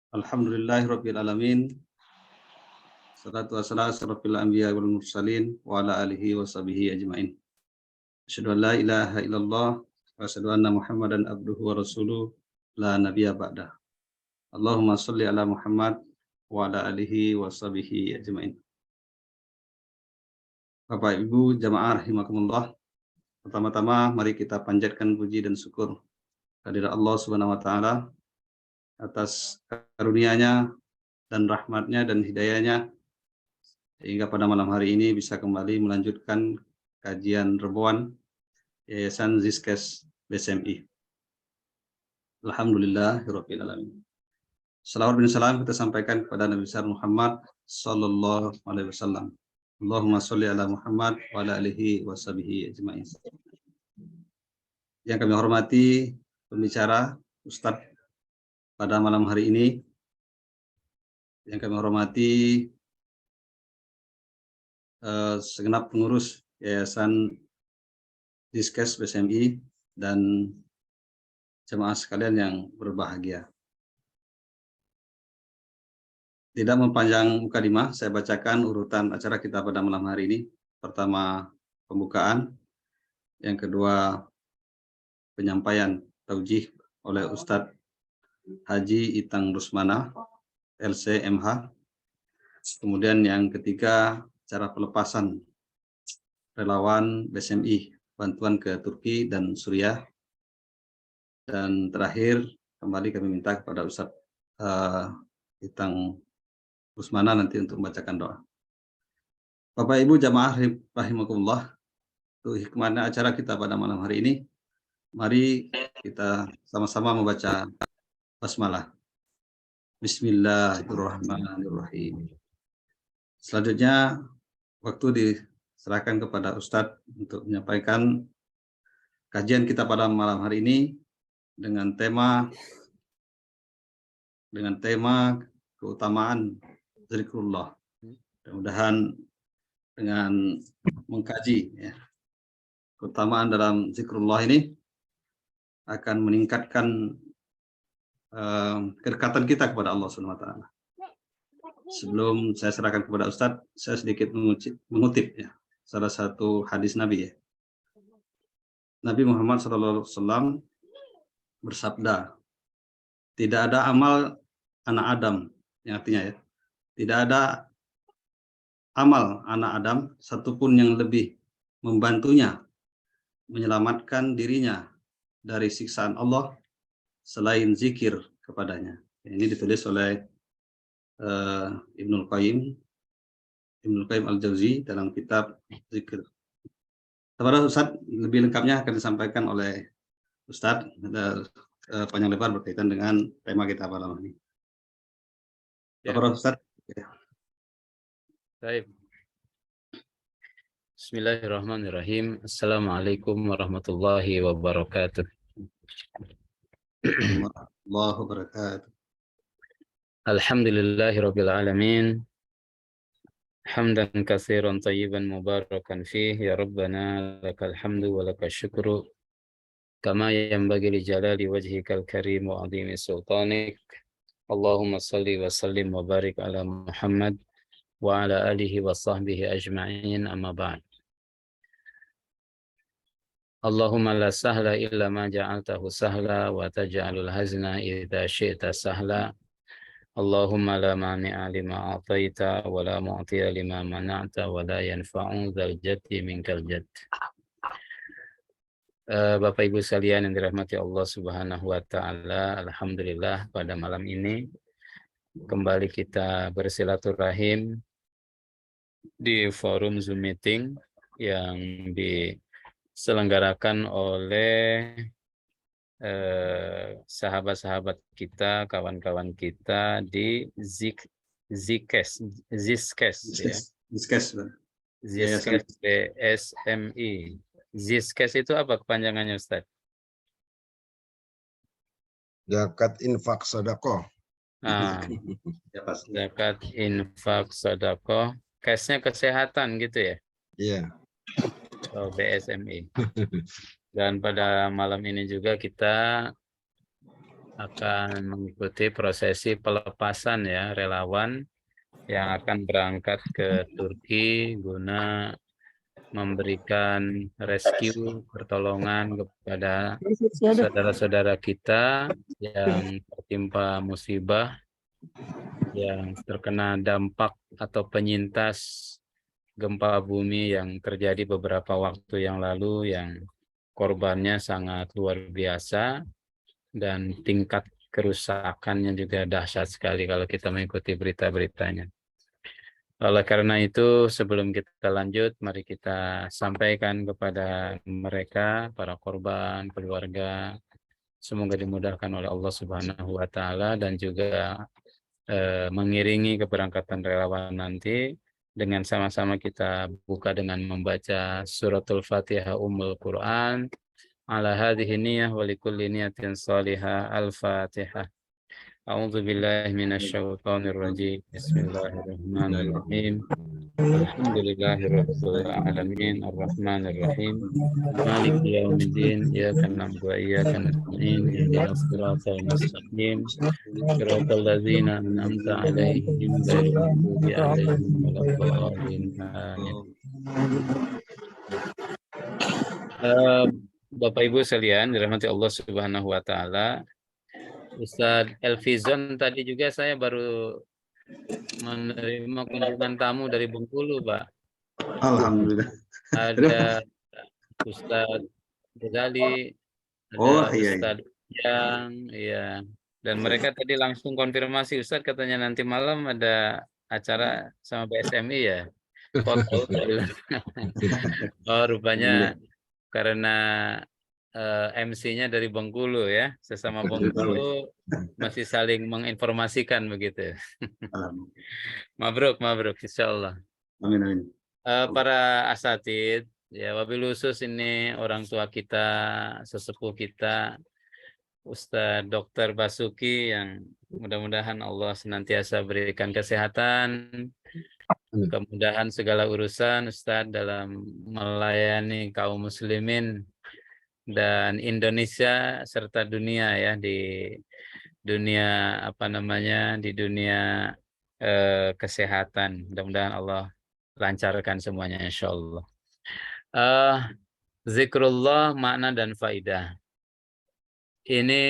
Alhamdulillahirabbil alamin. Salatu wassalamu ala asyrofil anbiya wal mursalin wa ala alihi wa sahbihi ajmain. Asyhadu an la ilaha illallah wa asyhadu anna Muhammadan abduhu wa rasuluh la nabiyya ba'dah. Allahumma shalli ala Muhammad wa ala alihi wa sahbihi ajmain. Bapak Ibu jamaah rahimakumullah. Pertama-tama mari kita panjatkan puji dan syukur kehadirat Allah Subhanahu wa taala atas karunia-Nya dan rahmat-Nya dan hidayah-Nya sehingga pada malam hari ini bisa kembali melanjutkan kajian Rebuan Yayasan Zizkes BSMI. Alhamdulillahirabbil alamin. Salawat dan salam kita sampaikan kepada Nabi besar Muhammad sallallahu alaihi wasallam. Allahumma sholli ala Muhammad wa ala alihi wa sahbihi ajmain. Yang kami hormati pembicara Ustadz pada malam hari ini, yang kami hormati segenap pengurus Yayasan Zizkes BSMI dan jemaah sekalian yang berbahagia. Tidak mempanjang mukadimah, saya bacakan urutan acara kita pada malam hari ini. Pertama, pembukaan. Yang kedua, penyampaian taujih oleh Ustadz Haji Itang Rusmana, LC MH. Kemudian yang ketiga, cara pelepasan relawan BSMI, bantuan ke Turki dan Suriah. Dan terakhir, kembali kami minta kepada Ustadz Itang Rusmana nanti untuk membacakan doa. Bapak Ibu jamaah rahimakumullah, untuk hikmahnya acara kita pada malam hari ini, mari kita sama-sama membaca basmalah. Bismillahirrahmanirrahim. Selanjutnya waktu diserahkan kepada Ustadz untuk menyampaikan kajian kita pada malam hari ini dengan tema keutamaan zikrullah. Mudah-mudahan dengan mengkaji keutamaan dalam zikrullah ini akan meningkatkan kedekatan kita kepada Allah Subhanahu wa taala. Sebelum saya serahkan kepada Ustadz, saya sedikit mengutip salah satu hadis Nabi Nabi Muhammad SAW bersabda, tidak ada amal anak Adam, yang artinya tidak ada amal anak Adam satupun yang lebih membantunya menyelamatkan dirinya dari siksaan Allah selain zikir kepadanya. Ini ditulis oleh Ibnul Qayyim Al-Jauzi dalam kitab Zikir. Kepada Ustadz, lebih lengkapnya akan disampaikan oleh Ustadz panjang lebar berkaitan dengan tema kita pada malam ini. Kepada Ustadz. Baik. Bismillahirrahmanirrahim. Assalamualaikum warahmatullahi wabarakatuh. Allahu barakatuh. Alhamdulillahirabbil alamin. Hamdan katsiran tayyiban mubarakan fihi ya rabbana lakal hamdu wa lakal syukru kama yanbaghi li jalali wajhikal karim wa 'azimi sultanik. Allahumma shalli wa sallim wa barik ala Muhammad wa ala alihi wa sahbihi ajma'in, amma ba'd. Allahumma la sahla illa ma ja'altahu sahla wa taj'alul hazna idza syi'ta sahla. Allahumma la mani'a lima a'taita wa la mu'tiya lima mana'ta wa la yanfa'u dzal jaddi minkal jadd. Bapak Ibu sekalian yang dirahmati Allah Subhanahu wa taala, alhamdulillah pada malam ini kembali kita bersilaturahim di forum Zoom meeting yang diselenggarakan oleh sahabat-sahabat kita, kawan-kawan kita di Zizkes BSMI. Zizkes itu apa kepanjangannya, Ustaz? Zakat infak sedekah. Zakat infak sedekah. Kesnya kesehatan gitu ya? Iya. Oh, BSMI. Dan pada malam ini juga kita akan mengikuti prosesi pelepasan ya relawan yang akan berangkat ke Turki guna memberikan rescue pertolongan kepada saudara-saudara kita yang tertimpa musibah, yang terkena dampak atau penyintas gempa bumi yang terjadi beberapa waktu yang lalu, yang korbannya sangat luar biasa dan tingkat kerusakannya juga dahsyat sekali kalau kita mengikuti berita-beritanya. Oleh karena itu, sebelum kita lanjut, mari kita sampaikan kepada mereka, para korban, keluarga, semoga dimudahkan oleh Allah Subhanahu wa Ta'ala, dan juga mengiringi keberangkatan relawan nanti dengan sama-sama kita buka dengan membaca suratul Fatihah Ummul Quran. Ala hadhihi niyah wa likulli niyatin salihah. Al-Fatihah. A'udzu billahi minasyaitonir rajim. Bismillahirrahmanirrahim. Alhamdulillahirabbil alamin arrahmanir rahim. Maliki yaumiddin. Iyyaka na'budu wa iyyaka nasta'in. Ihdinas siratal mustaqim. Siratal ladzina an'amta 'alaihim ghairil maghdubi 'alaihim waladdallin. Amin. Bapak Ibu sekalian, dirahmati Allah Subhanahu wa Ta'ala. Ustadz Elvizon tadi juga saya baru menerima kunjungan tamu dari Bengkulu, Pak. Alhamdulillah. Ada Ustadz Ghazali, ada Ustadz Yang, ya. Dan mereka tadi langsung konfirmasi, Ustadz katanya nanti malam ada acara sama BSMI ya. Foto. Oh, rupanya karena MC-nya dari Bengkulu ya, sesama Bengkulu masih saling menginformasikan begitu. Mabruk, insya Allah. Amin, amin. Para asatid, ya wabil khusus ini orang tua kita, sesepuh kita, Ustadz Dr. Basuki, yang mudah-mudahan Allah senantiasa berikan kesehatan, kemudahan segala urusan Ustadz dalam melayani kaum muslimin dan Indonesia serta dunia ya, di dunia di dunia kesehatan. Mudah-mudahan Allah lancarkan semuanya insya Allah. Zikrullah, makna dan faidah. Ini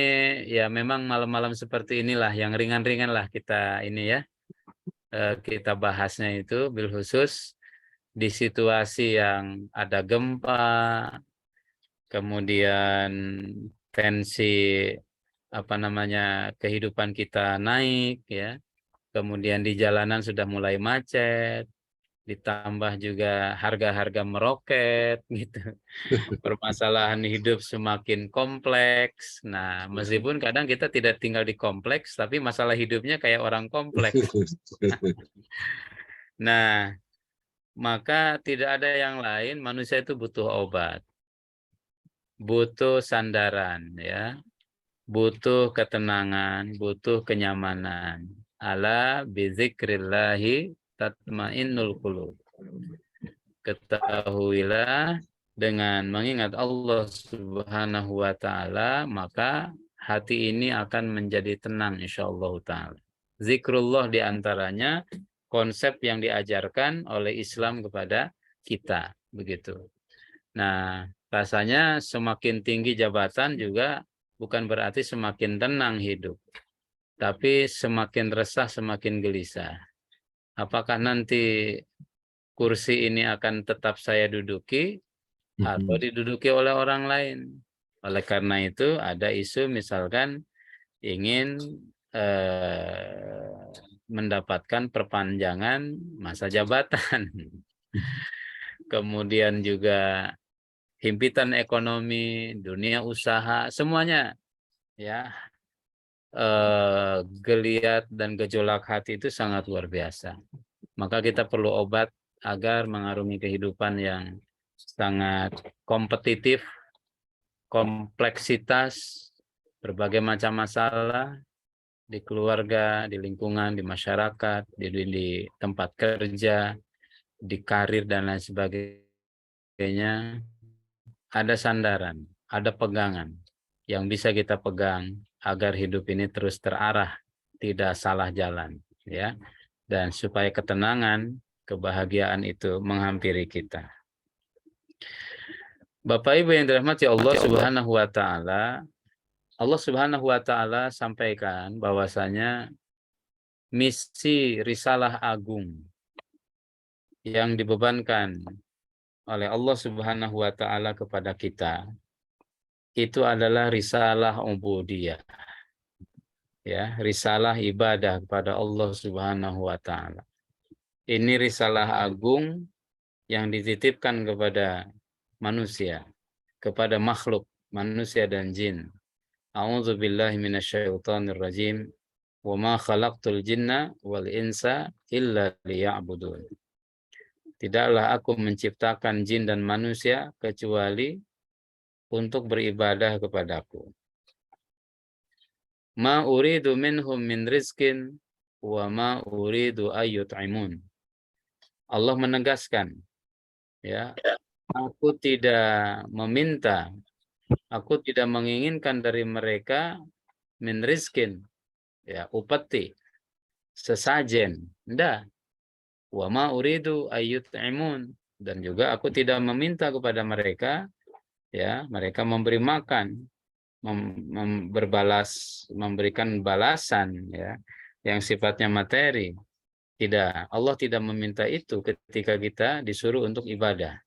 ya memang malam-malam seperti inilah yang ringan-ringan lah kita ini ya. Kita bahasnya itu bil khusus di situasi yang ada gempa, kemudian tensi kehidupan kita naik ya, kemudian di jalanan sudah mulai macet, ditambah juga harga-harga meroket gitu, permasalahan hidup semakin kompleks. Nah, meskipun kadang kita tidak tinggal di kompleks, tapi masalah hidupnya kayak orang kompleks. Nah, maka tidak ada yang lain, manusia itu butuh obat, butuh sandaran ya, butuh ketenangan, butuh kenyamanan. Ala bizikrillahi tatmainnul qulub. Ketahuilah dengan mengingat Allah Subhanahu wa Ta'ala, maka hati ini akan menjadi tenang insyaallah ta'ala. Zikrullah diantaranya konsep yang diajarkan oleh Islam kepada kita, begitu. Nah, rasanya semakin tinggi jabatan juga bukan berarti semakin tenang hidup, tapi semakin resah, semakin gelisah. Apakah nanti kursi ini akan tetap saya duduki atau diduduki oleh orang lain? Oleh karena itu ada isu misalkan ingin mendapatkan perpanjangan masa jabatan. Kemudian juga himpitan ekonomi, dunia usaha, semuanya ya, geliat dan gejolak hati itu sangat luar biasa. Maka kita perlu obat agar mengarungi kehidupan yang sangat kompetitif, kompleksitas, berbagai macam masalah di keluarga, di lingkungan, di masyarakat, di tempat kerja, di karir dan lain sebagainya. Ada sandaran, ada pegangan yang bisa kita pegang agar hidup ini terus terarah, tidak salah jalan, ya. Dan supaya ketenangan, kebahagiaan itu menghampiri kita. Bapak Ibu yang dirahmati Allah Subhanahu wa taala, Allah Subhanahu wa taala sampaikan bahwasanya misi risalah agung yang dibebankan oleh Allah Subhanahu wa taala kepada kita itu adalah risalah ubudiyah. Ya, risalah ibadah kepada Allah Subhanahu wa taala. Ini risalah agung yang dititipkan kepada manusia, kepada makhluk manusia dan jin. A'udzubillahi minasyaitonirrajim. Wa ma khalaqtul jinna wal insa illa liya'budun. Tidaklah aku menciptakan jin dan manusia kecuali untuk beribadah kepadaku. Ma uridu minhum min rizkin wa ma uridu ayyut'imun. Allah menegaskan, ya, aku tidak meminta, aku tidak menginginkan dari mereka min rizkin, ya, upeti, sesajen, enggak. Wa ma uridu ayyut'imun, dan juga aku tidak meminta kepada mereka, ya, mereka memberi makan, memberikan balasan, ya, yang sifatnya materi. Tidak, Allah tidak meminta itu ketika kita disuruh untuk ibadah.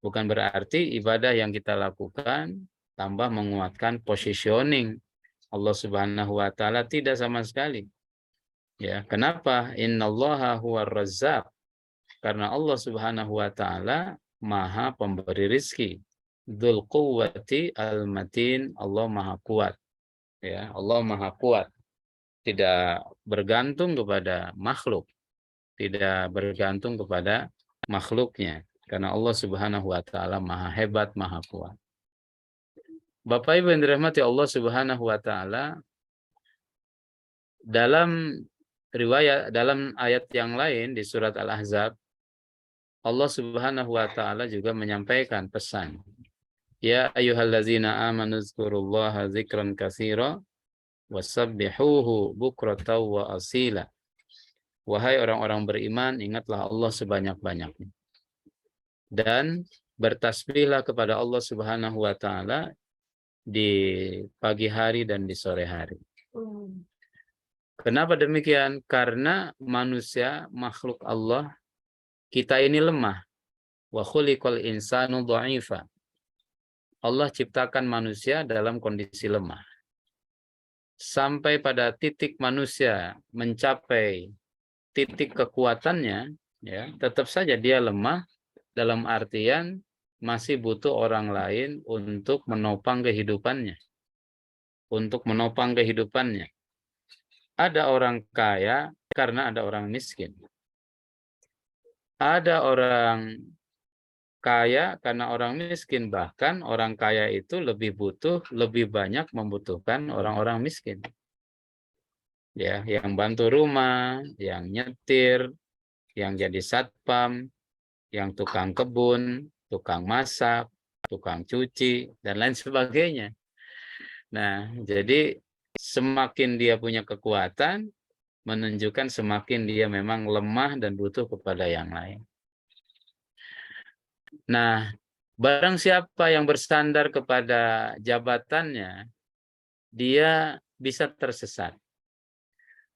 Bukan berarti ibadah yang kita lakukan tambah menguatkan positioning Allah Subhanahu wa taala, tidak sama sekali. Ya, kenapa? Innallaha huwar razzaq. Karena Allah Subhanahu wa taala Maha pemberi rizki. Dzul quwwati al-matin, Allah Maha kuat. Ya, Allah Maha kuat. Tidak bergantung kepada makhluk, tidak bergantung kepada makhluknya, karena Allah Subhanahu wa taala Maha hebat, Maha kuat. Bapak Ibu yang dirahmati Allah Subhanahu wa taala, dalam riwayat, dalam ayat yang lain di surat Al-Ahzab, Allah Subhanahu wa taala juga menyampaikan pesan. Ya ayyuhallazina amanu dzkurullaha dzikran katsira wasabbihuhu bukratan wa asila. Wahai orang-orang beriman, ingatlah Allah sebanyak-banyaknya. Dan bertasbihlah kepada Allah Subhanahu wa taala di pagi hari dan di sore hari. Kenapa demikian? Karena manusia, makhluk Allah, kita ini lemah. Wa khuliqal insanu dha'ifa. Allah ciptakan manusia dalam kondisi lemah. Sampai pada titik manusia mencapai titik kekuatannya, ya, tetap saja dia lemah, dalam artian masih butuh orang lain untuk menopang kehidupannya. Untuk menopang kehidupannya. Ada orang kaya karena ada orang miskin. Ada orang kaya karena orang miskin, bahkan orang kaya itu lebih banyak membutuhkan orang-orang miskin. Ya, yang bantu rumah, yang nyetir, yang jadi satpam, yang tukang kebun, tukang masak, tukang cuci, dan lain sebagainya. Nah, jadi semakin dia punya kekuatan, menunjukkan semakin dia memang lemah dan butuh kepada yang lain. Nah, barang siapa yang bersandar kepada jabatannya, dia bisa tersesat.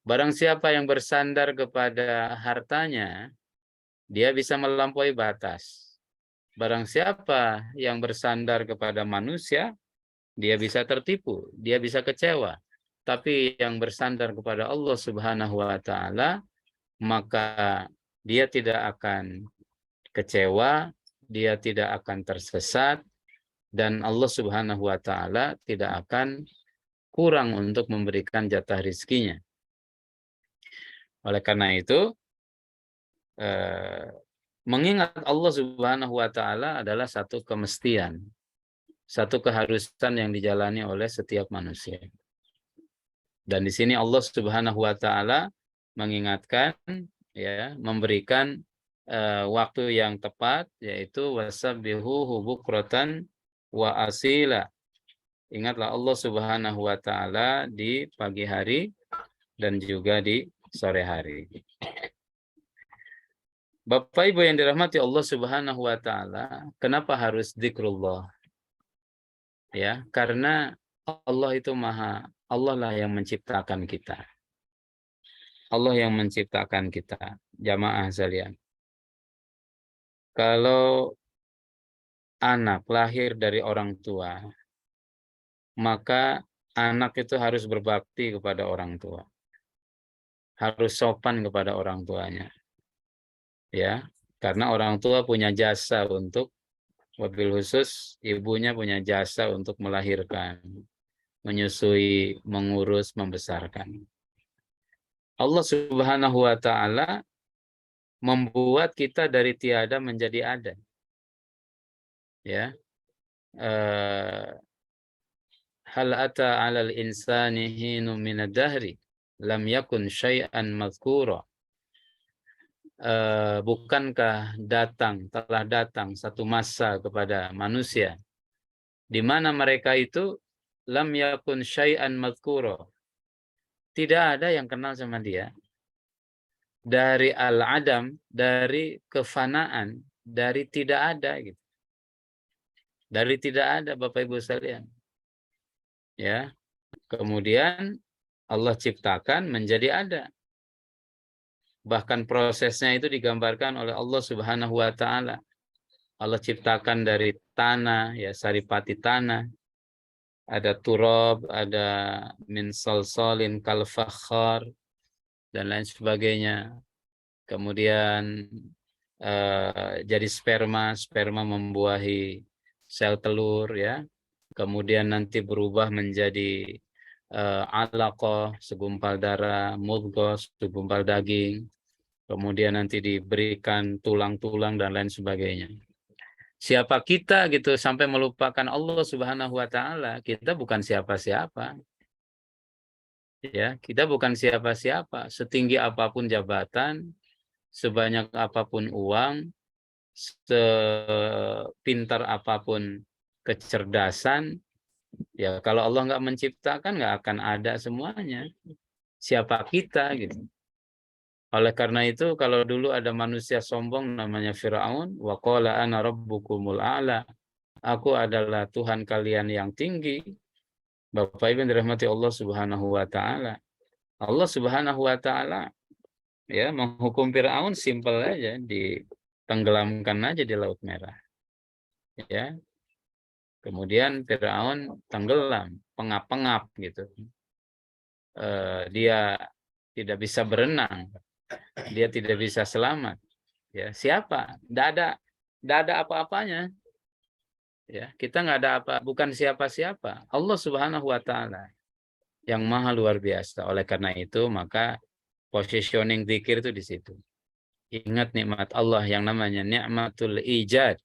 Barang siapa yang bersandar kepada hartanya, dia bisa melampaui batas. Barang siapa yang bersandar kepada manusia, dia bisa tertipu, dia bisa kecewa. Tapi yang bersandar kepada Allah Subhanahu wa taala, maka dia tidak akan kecewa, dia tidak akan tersesat, dan Allah Subhanahu wa taala tidak akan kurang untuk memberikan jatah rizkinya. Oleh karena itu, mengingat Allah Subhanahu wa taala adalah satu kemestian, satu keharusan yang dijalani oleh setiap manusia. Dan di sini Allah Subhanahu wa taala mengingatkan, ya, memberikan waktu yang tepat, yaitu wasabbihuhu bukratan wa asila. Ingatlah Allah Subhanahu wa taala di pagi hari dan juga di sore hari. Bapak Ibu yang dirahmati Allah Subhanahu wa taala, kenapa harus zikrullah? Ya, karena Allah itu Allah lah yang menciptakan kita. Allah yang menciptakan kita, jamaah sekalian. Kalau anak lahir dari orang tua, maka anak itu harus berbakti kepada orang tua. Harus sopan kepada orang tuanya. Ya, karena orang tua punya jasa untuk, wabil khusus ibunya punya jasa untuk melahirkan, menyusui, mengurus, membesarkan. Allah Subhanahu wa taala membuat kita dari tiada menjadi ada. Ya. Hal ata 'alal insani hinum minad dahri lam yakun syai'an madhkura. Bukankah telah datang satu masa kepada manusia di mana mereka itu lam yakun syai'an madhkura. Tidak ada yang kenal sama dia. Dari al-adam, dari kefanaan, dari tidak ada gitu. Dari tidak ada Bapak Ibu sekalian. Ya. Kemudian Allah ciptakan menjadi ada. Bahkan prosesnya itu digambarkan oleh Allah Subhanahu wa taala. Allah ciptakan dari tanah, ya saripati tanah. Ada turab, ada min salsalin kal fakhar dan lain sebagainya. Kemudian jadi sperma membuahi sel telur, ya. Kemudian nanti berubah menjadi alaqah, segumpal darah, mudghah, segumpal daging. Kemudian nanti diberikan tulang-tulang dan lain sebagainya. Siapa kita gitu sampai melupakan Allah Subhanahu wa taala, kita bukan siapa-siapa. Ya, kita bukan siapa-siapa. Setinggi apapun jabatan, sebanyak apapun uang, sepintar apapun kecerdasan, ya kalau Allah nggak menciptakan nggak akan ada semuanya. Siapa kita gitu. Oleh karena itu kalau dulu ada manusia sombong namanya Firaun, wa qala ana rabbukumul a'la. Aku adalah Tuhan kalian yang tinggi. Bapak Ibu dirahmati Allah Subhanahu wa taala. Allah Subhanahu wa taala ya menghukum Firaun simpel aja, ditenggelamkan aja di Laut Merah. Ya. Kemudian Firaun tenggelam, pengap-pengap gitu. Dia tidak bisa berenang. Dia tidak bisa selamat. Ya, siapa? Tidak ada apa-apanya. Ya, kita nggak ada apa, bukan siapa-siapa. Allah Subhanahu wa taala yang maha luar biasa. Oleh karena itu, maka positioning zikir itu di situ. Ingat nikmat Allah yang namanya nikmatul ijad.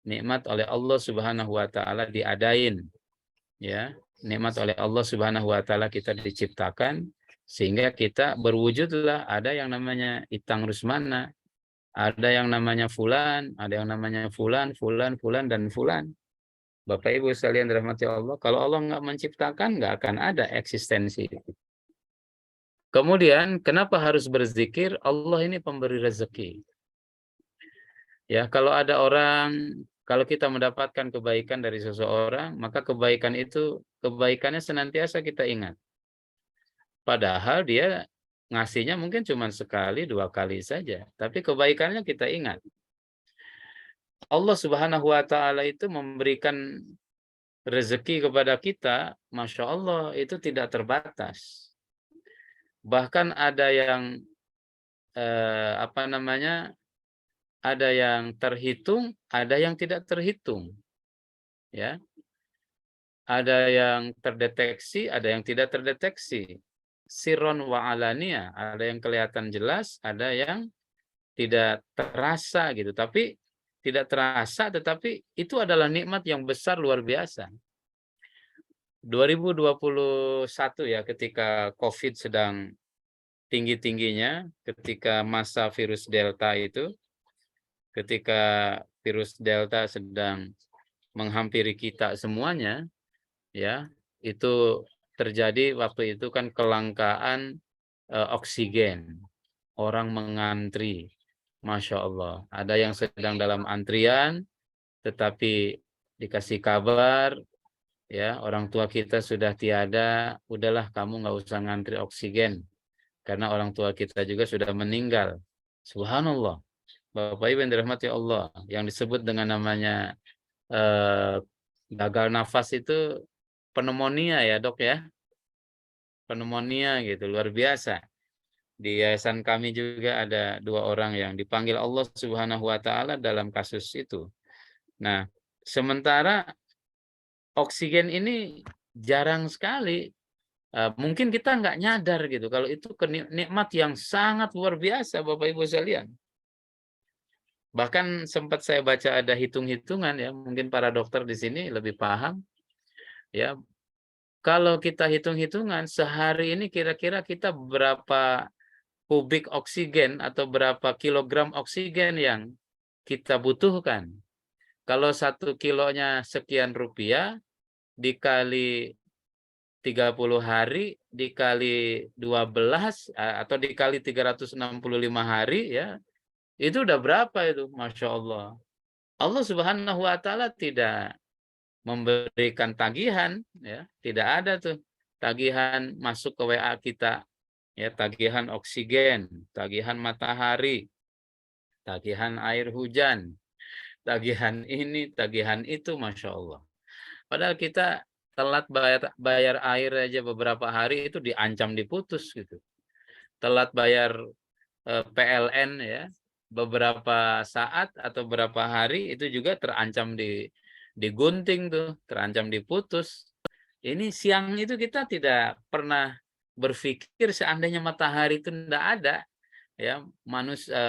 Nikmat oleh Allah Subhanahu wa taala diadain. Ya, nikmat oleh Allah Subhanahu wa taala kita diciptakan sehingga kita berwujudlah. Ada yang namanya Itang Rusmana, ada yang namanya fulan, ada yang namanya fulan, dan fulan. Bapak Ibu sekalian dirahmati Allah, kalau Allah nggak menciptakan, nggak akan ada eksistensi. Kemudian, kenapa harus berzikir? Allah ini pemberi rezeki. Ya, kalau ada orang, kalau kita mendapatkan kebaikan dari seseorang, maka kebaikan itu, kebaikannya senantiasa kita ingat. Padahal dia ngasihnya mungkin cuma sekali, 2 kali saja. Tapi kebaikannya kita ingat. Allah Subhanahu wa taala itu memberikan rezeki kepada kita, Masya Allah, itu tidak terbatas. Bahkan ada yang ada yang terhitung, ada yang tidak terhitung. Ya. Ada yang terdeteksi, ada yang tidak terdeteksi. Sirron wa alania, ada yang kelihatan jelas, ada yang tidak terasa gitu. Tapi tidak terasa, tetapi itu adalah nikmat yang besar luar biasa. 2021 ya, ketika COVID sedang tinggi-tingginya, ketika masa virus Delta itu, ketika virus Delta sedang menghampiri kita semuanya, ya, itu terjadi waktu itu kan kelangkaan oksigen. Orang mengantri. Masya Allah. Ada yang sedang dalam antrian, tetapi dikasih kabar, ya orang tua kita sudah tiada, udahlah kamu nggak usah ngantri oksigen. Karena orang tua kita juga sudah meninggal. Subhanallah. Bapak Ibu yang dirahmati Allah, yang disebut dengan namanya gagal nafas itu pneumonia ya dok ya. Pneumonia gitu, luar biasa. Di yayasan kami juga ada 2 orang yang dipanggil Allah Subhanahu wa taala dalam kasus itu. Nah, sementara oksigen ini jarang sekali. Mungkin kita nggak nyadar gitu kalau itu nikmat yang sangat luar biasa Bapak Ibu sekalian. Bahkan sempat saya baca ada hitung-hitungan ya, mungkin para dokter di sini lebih paham ya. Kalau kita hitung-hitungan sehari ini kira-kira kita berapa kubik oksigen atau berapa kilogram oksigen yang kita butuhkan. Kalau 1 kilonya sekian rupiah, dikali 30 hari, dikali 12, atau dikali 365 hari, ya, itu udah berapa itu? Masya Allah. Allah Subhanahu wa Ta'ala tidak memberikan tagihan, ya, tidak ada tuh tagihan masuk ke WA kita, ya, tagihan oksigen, tagihan matahari, tagihan air hujan, tagihan ini, tagihan itu, Masya Allah. Padahal kita telat bayar air aja beberapa hari itu diancam diputus gitu. Telat bayar PLN ya beberapa saat atau beberapa hari itu juga terancam digunting tuh, terancam diputus. Ini siang itu kita tidak pernah berpikir seandainya matahari itu tidak ada, ya,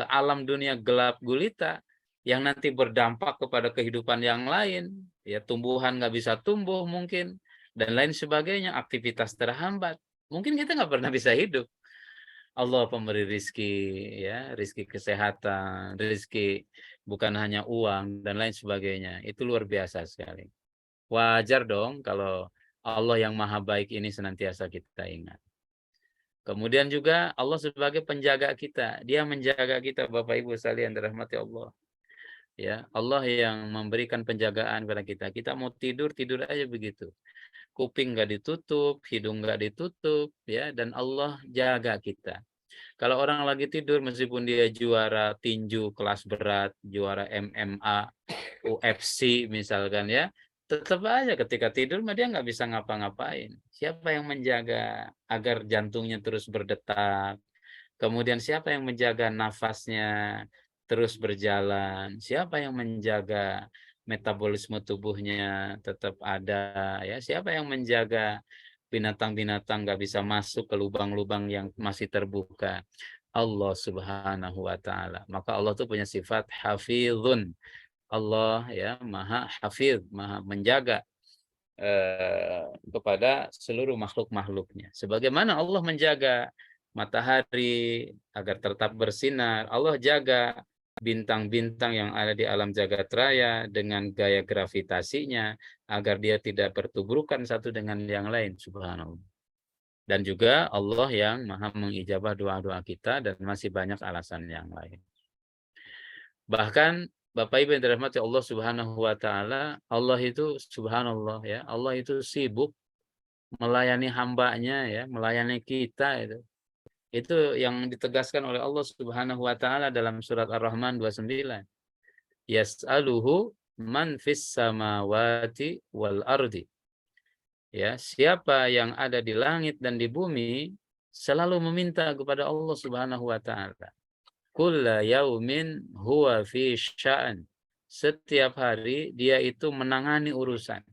alam dunia gelap gulita yang nanti berdampak kepada kehidupan yang lain, ya, tumbuhan nggak bisa tumbuh mungkin dan lain sebagainya, aktivitas terhambat, mungkin kita nggak pernah bisa hidup. Allah pemberi rizki, ya, rizki kesehatan, rizki bukan hanya uang dan lain sebagainya, itu luar biasa sekali. Wajar dong kalau Allah yang maha baik ini senantiasa kita ingat. Kemudian juga Allah sebagai penjaga kita, Dia menjaga kita Bapak Ibu sekalian dirahmati Allah. Ya, Allah yang memberikan penjagaan kepada kita. Kita mau tidur, tidur aja begitu. Kuping nggak ditutup, hidung nggak ditutup, ya, dan Allah jaga kita. Kalau orang lagi tidur meskipun dia juara tinju kelas berat, juara MMA, UFC misalkan ya, tetap aja ketika tidur dia nggak bisa ngapa-ngapain. Siapa yang menjaga agar jantungnya terus berdetak? Kemudian siapa yang menjaga nafasnya terus berjalan? Siapa yang menjaga metabolisme tubuhnya tetap ada? Ya, siapa yang menjaga binatang-binatang nggak bisa masuk ke lubang-lubang yang masih terbuka? Allah Subhanahu wa Ta'ala. Maka Allah itu punya sifat hafizun. Allah ya maha hafiz, maha menjaga kepada seluruh makhluk-makhluknya. Sebagaimana Allah menjaga matahari agar tetap bersinar, Allah jaga bintang-bintang yang ada di alam jagat raya dengan gaya gravitasinya agar dia tidak bertubrukan satu dengan yang lain, subhanallah. Dan juga Allah yang maha mengijabah doa-doa kita dan masih banyak alasan yang lain. Bahkan Bapak Ibu yang dirahmati Allah Subhanahu wa Ta'ala, Allah itu subhanallah ya, Allah itu sibuk melayani hambanya ya, melayani kita itu. Itu yang ditegaskan oleh Allah Subhanahu wa Ta'ala dalam surat Ar-Rahman 29. Yas'aluhu man fis samawati wal ardi. Ya, siapa yang ada di langit dan di bumi selalu meminta kepada Allah Subhanahu wa Ta'ala. Kulla yaumin huwa fi sya'an. Setiap hari dia itu menangani urusan.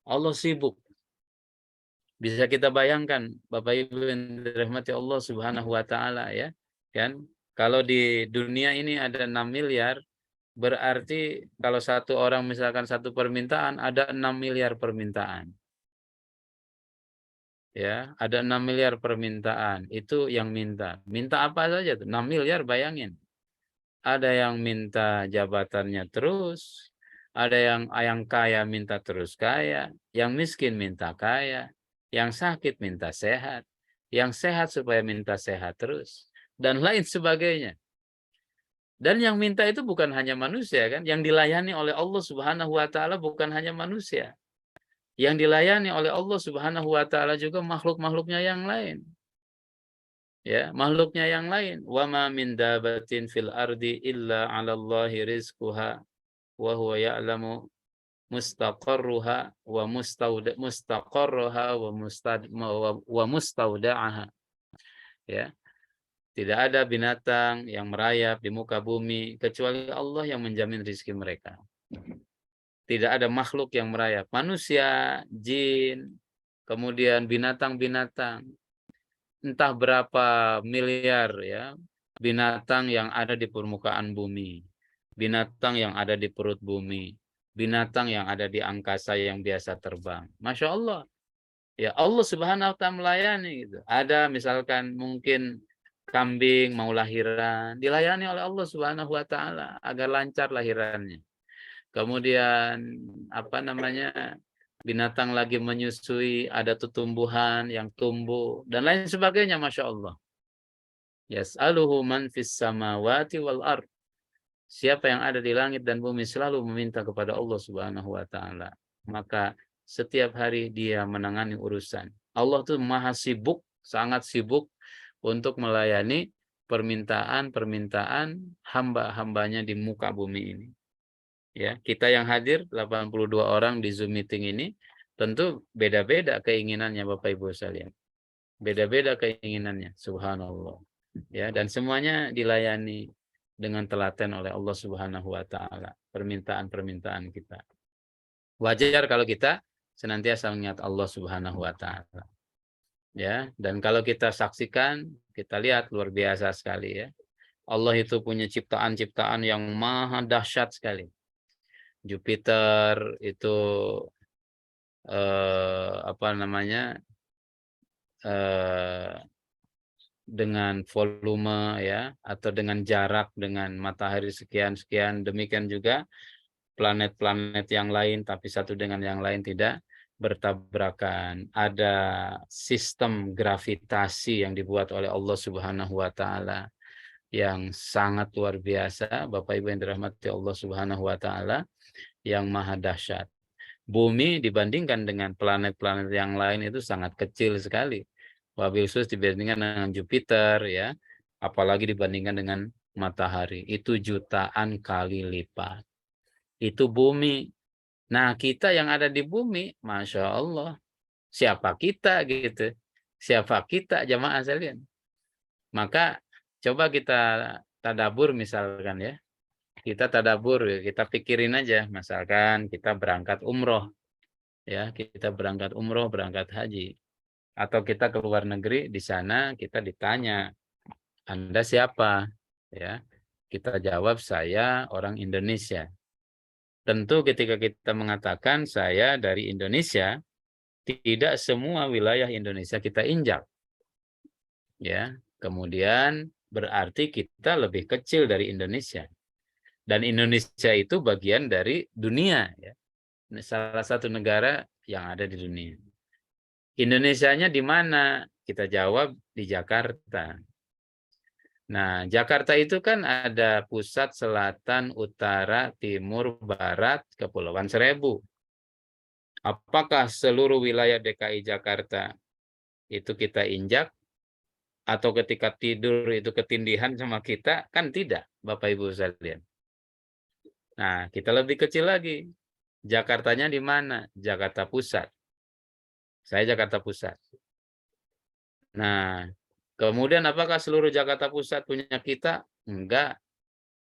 Allah sibuk. Bisa kita bayangkan Bapak Ibu yang dirahmati Allah Subhanahu wa Ta'ala ya. Kan? Kalau di dunia ini ada 6 miliar, berarti kalau satu orang misalkan satu permintaan ada 6 miliar permintaan. Ya, ada 6 miliar permintaan. Itu yang minta. Minta apa saja tuh? 6 miliar bayangin. Ada yang minta jabatannya terus, Ada yang kaya minta terus kaya, yang miskin minta kaya, yang sakit minta sehat, yang sehat supaya minta sehat terus, dan lain sebagainya. Dan yang minta itu bukan hanya manusia kan, yang dilayani oleh Allah Subhanahu wa taala bukan hanya manusia. Yang dilayani oleh Allah Subhanahu wa taala juga makhluk-makhluknya yang lain. Ya, makhluknya yang lain. Wa ma min dabatin fil ardi illa 'ala Allahi rizquha wa huwa ya'lamu mustaqarruha wa mustaudaha. Ya. Tidak ada binatang yang merayap di muka bumi kecuali Allah yang menjamin rezeki mereka. Tidak ada makhluk yang merayap, manusia, jin, kemudian binatang-binatang, entah berapa miliar ya binatang yang ada di permukaan bumi, binatang yang ada di perut bumi, binatang yang ada di angkasa yang biasa terbang. Masya Allah. Ya Allah Subhanahu wa ta'ala melayani gitu. Ada misalkan mungkin kambing mau lahiran, dilayani oleh Allah Subhanahu wa taala agar lancar lahirannya. Kemudian apa namanya? Binatang lagi menyusui, ada tumbuhan yang tumbuh dan lain sebagainya, Masya Allah. Yas'aluhu man fis samawati wal ard. Siapa yang ada di langit dan bumi selalu meminta kepada Allah Subhanahu wa taala. Maka setiap hari dia menangani urusan. Allah tuh maha sibuk, sangat sibuk untuk melayani permintaan-permintaan hamba-hambanya di muka bumi ini. Ya, kita yang hadir 82 orang di Zoom meeting ini tentu beda-beda keinginannya Bapak Ibu sekalian. Beda-beda keinginannya, subhanallah. Ya, dan semuanya dilayani dengan telaten oleh Allah Subhanahu wa taala, permintaan-permintaan kita. Wajar kalau kita senantiasa mengingat Allah Subhanahu wa taala. Ya, dan kalau kita saksikan, kita lihat luar biasa sekali ya. Allah itu punya ciptaan-ciptaan yang maha dahsyat sekali. Jupiter itu apa namanya? Dengan volume ya atau dengan jarak dengan matahari sekian-sekian, demikian juga planet-planet yang lain tapi satu dengan yang lain tidak bertabrakan. Ada sistem gravitasi yang dibuat oleh Allah Subhanahu wa taala yang sangat luar biasa, Bapak Ibu yang dirahmati Allah Subhanahu wa taala, yang maha dahsyat. Bumi dibandingkan dengan planet-planet yang lain itu sangat kecil sekali. Wabil khusus dibandingkan dengan Jupiter ya, apalagi dibandingkan dengan matahari, itu jutaan kali lipat. Itu bumi. Nah, kita yang ada di bumi, Masya Allah, siapa kita gitu? Siapa kita jamaah sekalian? Maka coba kita tadabur misalkan ya. Kita tadabur, kita pikirin aja, misalkan kita berangkat umroh. Ya, kita berangkat umroh, berangkat haji. Atau kita ke luar negeri, di sana kita ditanya, Anda siapa? Ya, kita jawab saya orang Indonesia. Tentu ketika kita mengatakan saya dari Indonesia, tidak semua wilayah Indonesia kita injak. Ya, kemudian berarti kita lebih kecil dari Indonesia. Dan Indonesia itu bagian dari dunia, ya. Salah satu negara yang ada di dunia. Indonesianya di mana? Kita jawab di Jakarta. Nah, Jakarta itu kan ada pusat, selatan, utara, timur, barat, Kepulauan Seribu. Apakah seluruh wilayah DKI Jakarta itu kita injak? Atau ketika tidur itu ketindihan sama kita? Kan tidak, Bapak Ibu sekalian. Nah, kita lebih kecil lagi. Jakartanya di mana? Jakarta Pusat. Saya Jakarta Pusat. Nah, kemudian apakah seluruh Jakarta Pusat punya kita? Enggak.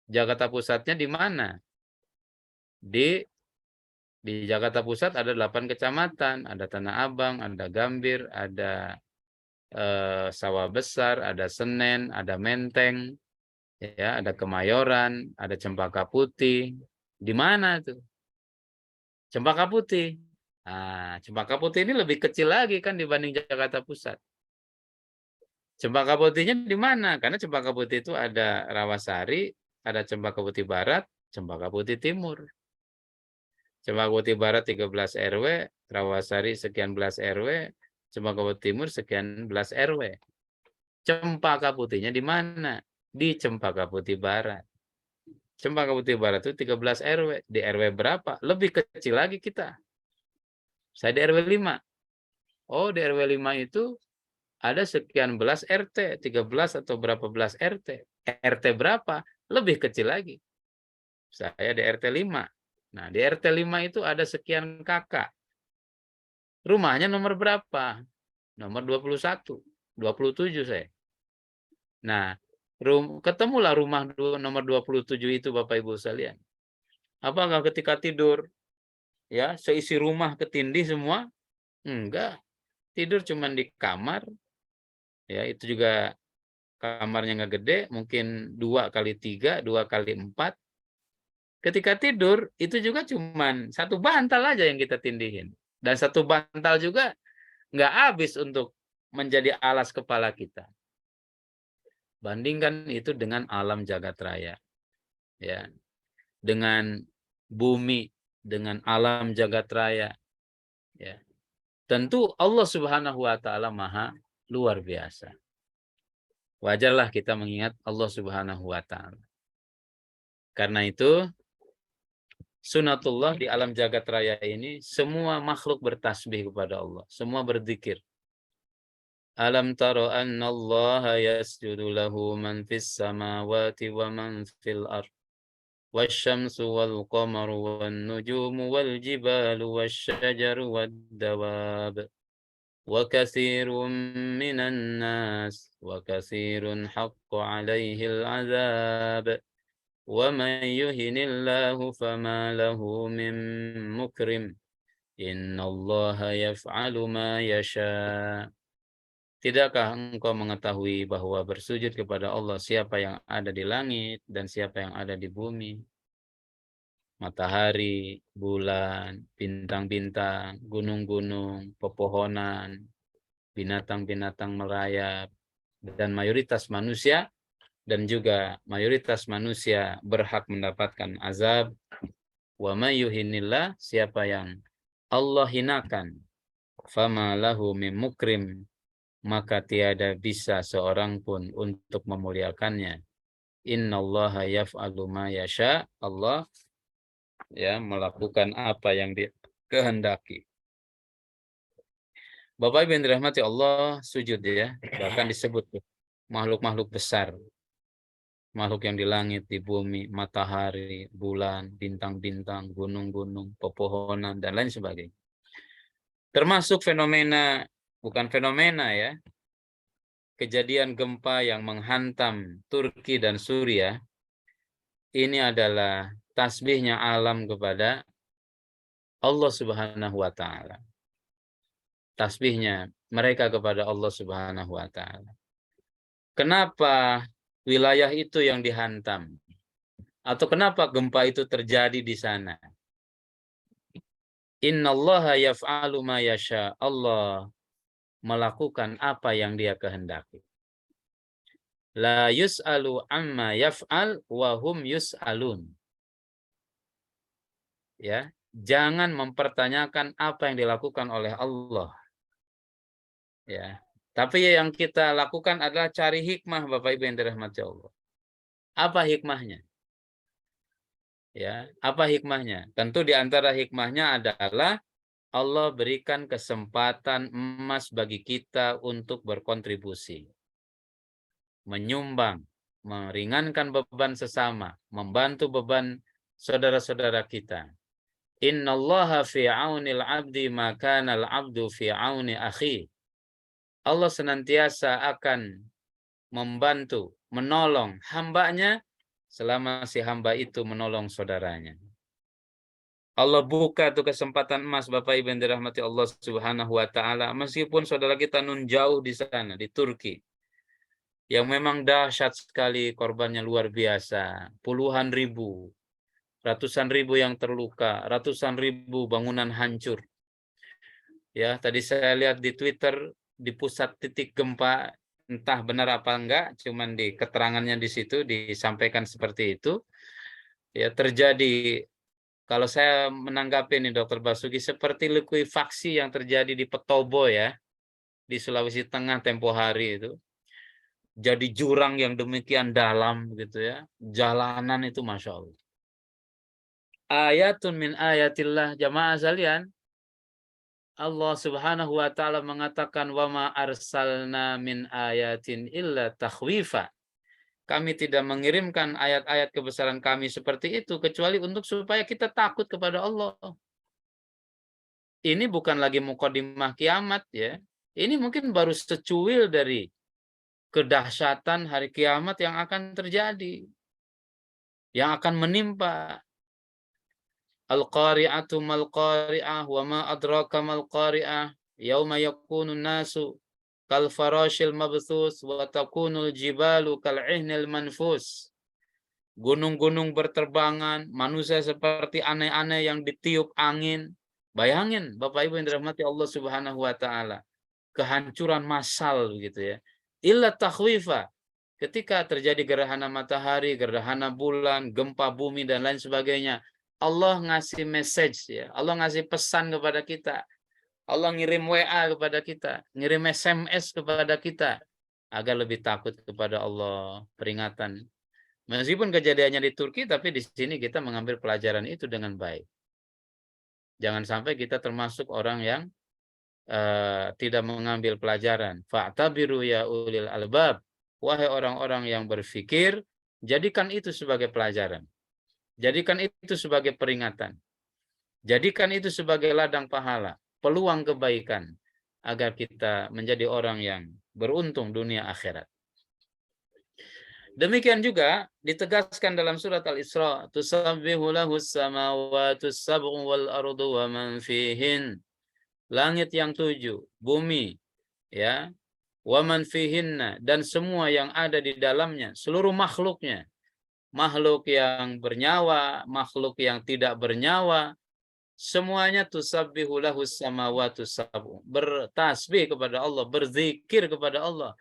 Jakarta Pusatnya di mana? Di Jakarta Pusat ada 8 kecamatan, ada Tanah Abang, ada Gambir, ada Sawah Besar, ada Senen, ada Menteng, ya, ada Kemayoran, ada Cempaka Putih. Di mana tuh? Cempaka Putih. Nah, Cempaka Putih ini lebih kecil lagi kan dibanding Jakarta Pusat. Cempaka Putihnya di mana? Karena Cempaka Putih itu ada Rawasari, ada Cempaka Putih Barat, Cempaka Putih Timur. Cempaka Barat 13 RW, Rawasari sekian belas RW, Cempaka Timur sekian belas RW. Cempaka Putihnya di mana? Di Cempaka Putih Barat. Cempaka Putih Barat itu 13 RW. Di RW berapa? Lebih kecil lagi kita. Saya di RW 5. Oh, di RW 5 itu ada sekian belas RT, 13 atau berapa belas RT. RT berapa? Lebih kecil lagi. Saya di RT 5. Nah, di RT 5 itu ada sekian kakak. Rumahnya nomor berapa? Nomor 21. 27 saya. Nah, ketemulah rumah nomor 27 itu Bapak Ibu sekalian. Apakah ketika tidur ya seisi rumah ketindih semua? Enggak. Tidur cuma di kamar. Ya, itu juga kamarnya nggak gede, mungkin 2x3, 2x4. Ketika tidur, itu juga cuma satu bantal aja yang kita tindihin. Dan satu bantal juga nggak habis untuk menjadi alas kepala kita. Bandingkan itu dengan alam jagat raya. Ya. Dengan bumi, dengan alam jagat raya. Ya. Tentu Allah Subhanahu wa taala Maha luar biasa. Wajarlah kita mengingat Allah Subhanahu wa taala. Karena itu sunatullah di alam jagat raya ini semua makhluk bertasbih kepada Allah, semua berzikir. Alam taro anna Allah yasjudu lahu man fis samawati wa man fil ard. Wasyamsu wal qamaru wan nujumu wal jibalu wasyajaru wad dawab. Wa katsirun minan nas wa katsirun haqqa 'alaihil 'adzab. Wa man yuhinillahu fama lahu min mukrim. Innallaha yaf'alu ma yasha. Tidakkah engkau mengetahui bahwa bersujud kepada Allah siapa yang ada di langit dan siapa yang ada di bumi? Matahari, bulan, bintang-bintang, gunung-gunung, pepohonan, binatang-binatang merayap, dan mayoritas manusia, dan juga mayoritas manusia berhak mendapatkan azab. Wa may yuhinillah, siapa yang Allah hinakan, fama lahu min mukrim, maka tiada bisa seorang pun untuk memuliakannya. Innallaha yaf'alu ma yasha. Allah ya melakukan apa yang dikehendaki. Bapak Ibu yang dirahmati Allah, sujud ya, bahkan disebut makhluk-makhluk besar. Makhluk yang di langit, di bumi, matahari, bulan, bintang-bintang, gunung-gunung, pepohonan, dan lain sebagainya. Termasuk fenomena, bukan fenomena ya, kejadian gempa yang menghantam Turki dan Suriah, ini adalah tasbihnya alam kepada Allah Subhanahu wa taala. Tasbihnya mereka kepada Allah Subhanahu wa taala. Kenapa wilayah itu yang dihantam? Atau kenapa gempa itu terjadi di sana? Innallaha yaf'alu ma yasha. Allah melakukan apa yang Dia kehendaki. La yus'alu amma yaf'al wa hum yus'alun. Ya, jangan mempertanyakan apa yang dilakukan oleh Allah. Ya, tapi yang kita lakukan adalah cari hikmah, Bapak Ibu yang dirahmati Allah. Apa hikmahnya? Ya, apa hikmahnya? Tentu di antara hikmahnya adalah Allah berikan kesempatan emas bagi kita untuk berkontribusi, menyumbang, meringankan beban sesama, membantu beban saudara-saudara kita. Innallaha fi 'aunil 'abdi ma kana al-'abdu fi 'auni akhi. Allah senantiasa akan membantu, menolong hambanya selama si hamba itu menolong saudaranya. Allah buka tuh kesempatan emas Bapak Ibu yang dirahmati Allah Subhanahu wa taala, meskipun saudara kita nun jauh di sana di Turki yang memang dahsyat sekali, korbannya luar biasa, puluhan ribu, ratusan ribu yang terluka, ratusan ribu bangunan hancur. Ya, tadi saya lihat di Twitter di pusat titik gempa, entah benar apa enggak, cuman di keterangannya di situ disampaikan seperti itu. Ya, terjadi Kalau saya menanggapi nih Dr. Basuki, seperti likuifaksi yang terjadi di Petobo ya, di Sulawesi Tengah tempo hari itu. Jadi jurang yang demikian dalam gitu ya. Jalanan itu Masya Allah. Ayatun min ayatillah, jamaah sekalian. Allah Subhanahu wa taala mengatakan wa ma arsalna min ayatin illa takhwifa. Kami tidak mengirimkan ayat-ayat kebesaran kami seperti itu kecuali untuk supaya kita takut kepada Allah. Ini bukan lagi mukadimah kiamat ya. Ini mungkin baru secuil dari kedahsyatan hari kiamat yang akan terjadi. Yang akan menimpa. Al-qari'atu mal-qari'ah wa ma adraka mal-qari'ah. Yauma yakunun nasu kal farashil mabthus wa takunul jibalu kal ihnil manfus. Gunung-gunung berterbangan, manusia seperti aneh-aneh yang ditiup angin. Bayangin Bapak Ibu yang dirahmati Allah Subhanahu wa taala. Kehancuran massal gitu ya. Illa takhwifa. Ketika terjadi gerhana matahari, gerhana bulan, gempa bumi dan lain sebagainya, Allah ngasih message ya. Allah ngasih pesan kepada kita. Allah ngirim WA kepada kita, ngirim SMS kepada kita agar lebih takut kepada Allah. Peringatan. Meskipun kejadiannya di Turki, tapi di sini kita mengambil pelajaran itu dengan baik. Jangan sampai kita termasuk orang yang tidak mengambil pelajaran. Fa'tabiru ya ulil albab. Wahai orang-orang yang berfikir, jadikan itu sebagai pelajaran. Jadikan itu sebagai peringatan. Jadikan itu sebagai ladang pahala, peluang kebaikan, agar kita menjadi orang yang beruntung dunia akhirat. Demikian juga ditegaskan dalam surat Al-Isra, tusabbihu lahus samawati sab'u wal ardu wa man fihin. Langit yang 7, bumi, ya, wa man fihinna, dan semua yang ada di dalamnya, seluruh makhluknya. Makhluk yang bernyawa, makhluk yang tidak bernyawa, semuanya tusabbihu lahus samawati sab'u. Bertasbih kepada Allah, berzikir kepada Allah.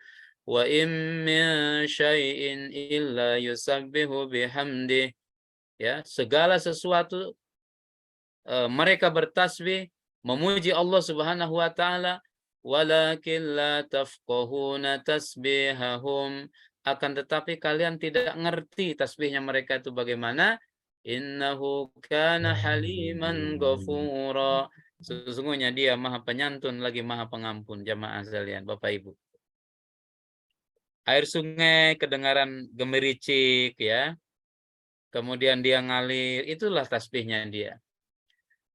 Wa in min syai'in illa yusabbihu bihamdih. Ya, segala sesuatu mereka bertasbih memuji Allah Subhanahu wa taala, walakin la tafqahuna tasbihahum, akan tetapi kalian tidak ngerti tasbihnya mereka itu bagaimana. Innahu kana haliman ghafura. Sesungguhnya dia Maha Penyantun lagi Maha Pengampun. Jamaah sekalian, Bapak Ibu. Air sungai kedengaran gemericik ya. Kemudian dia ngalir, itulah tasbihnya dia.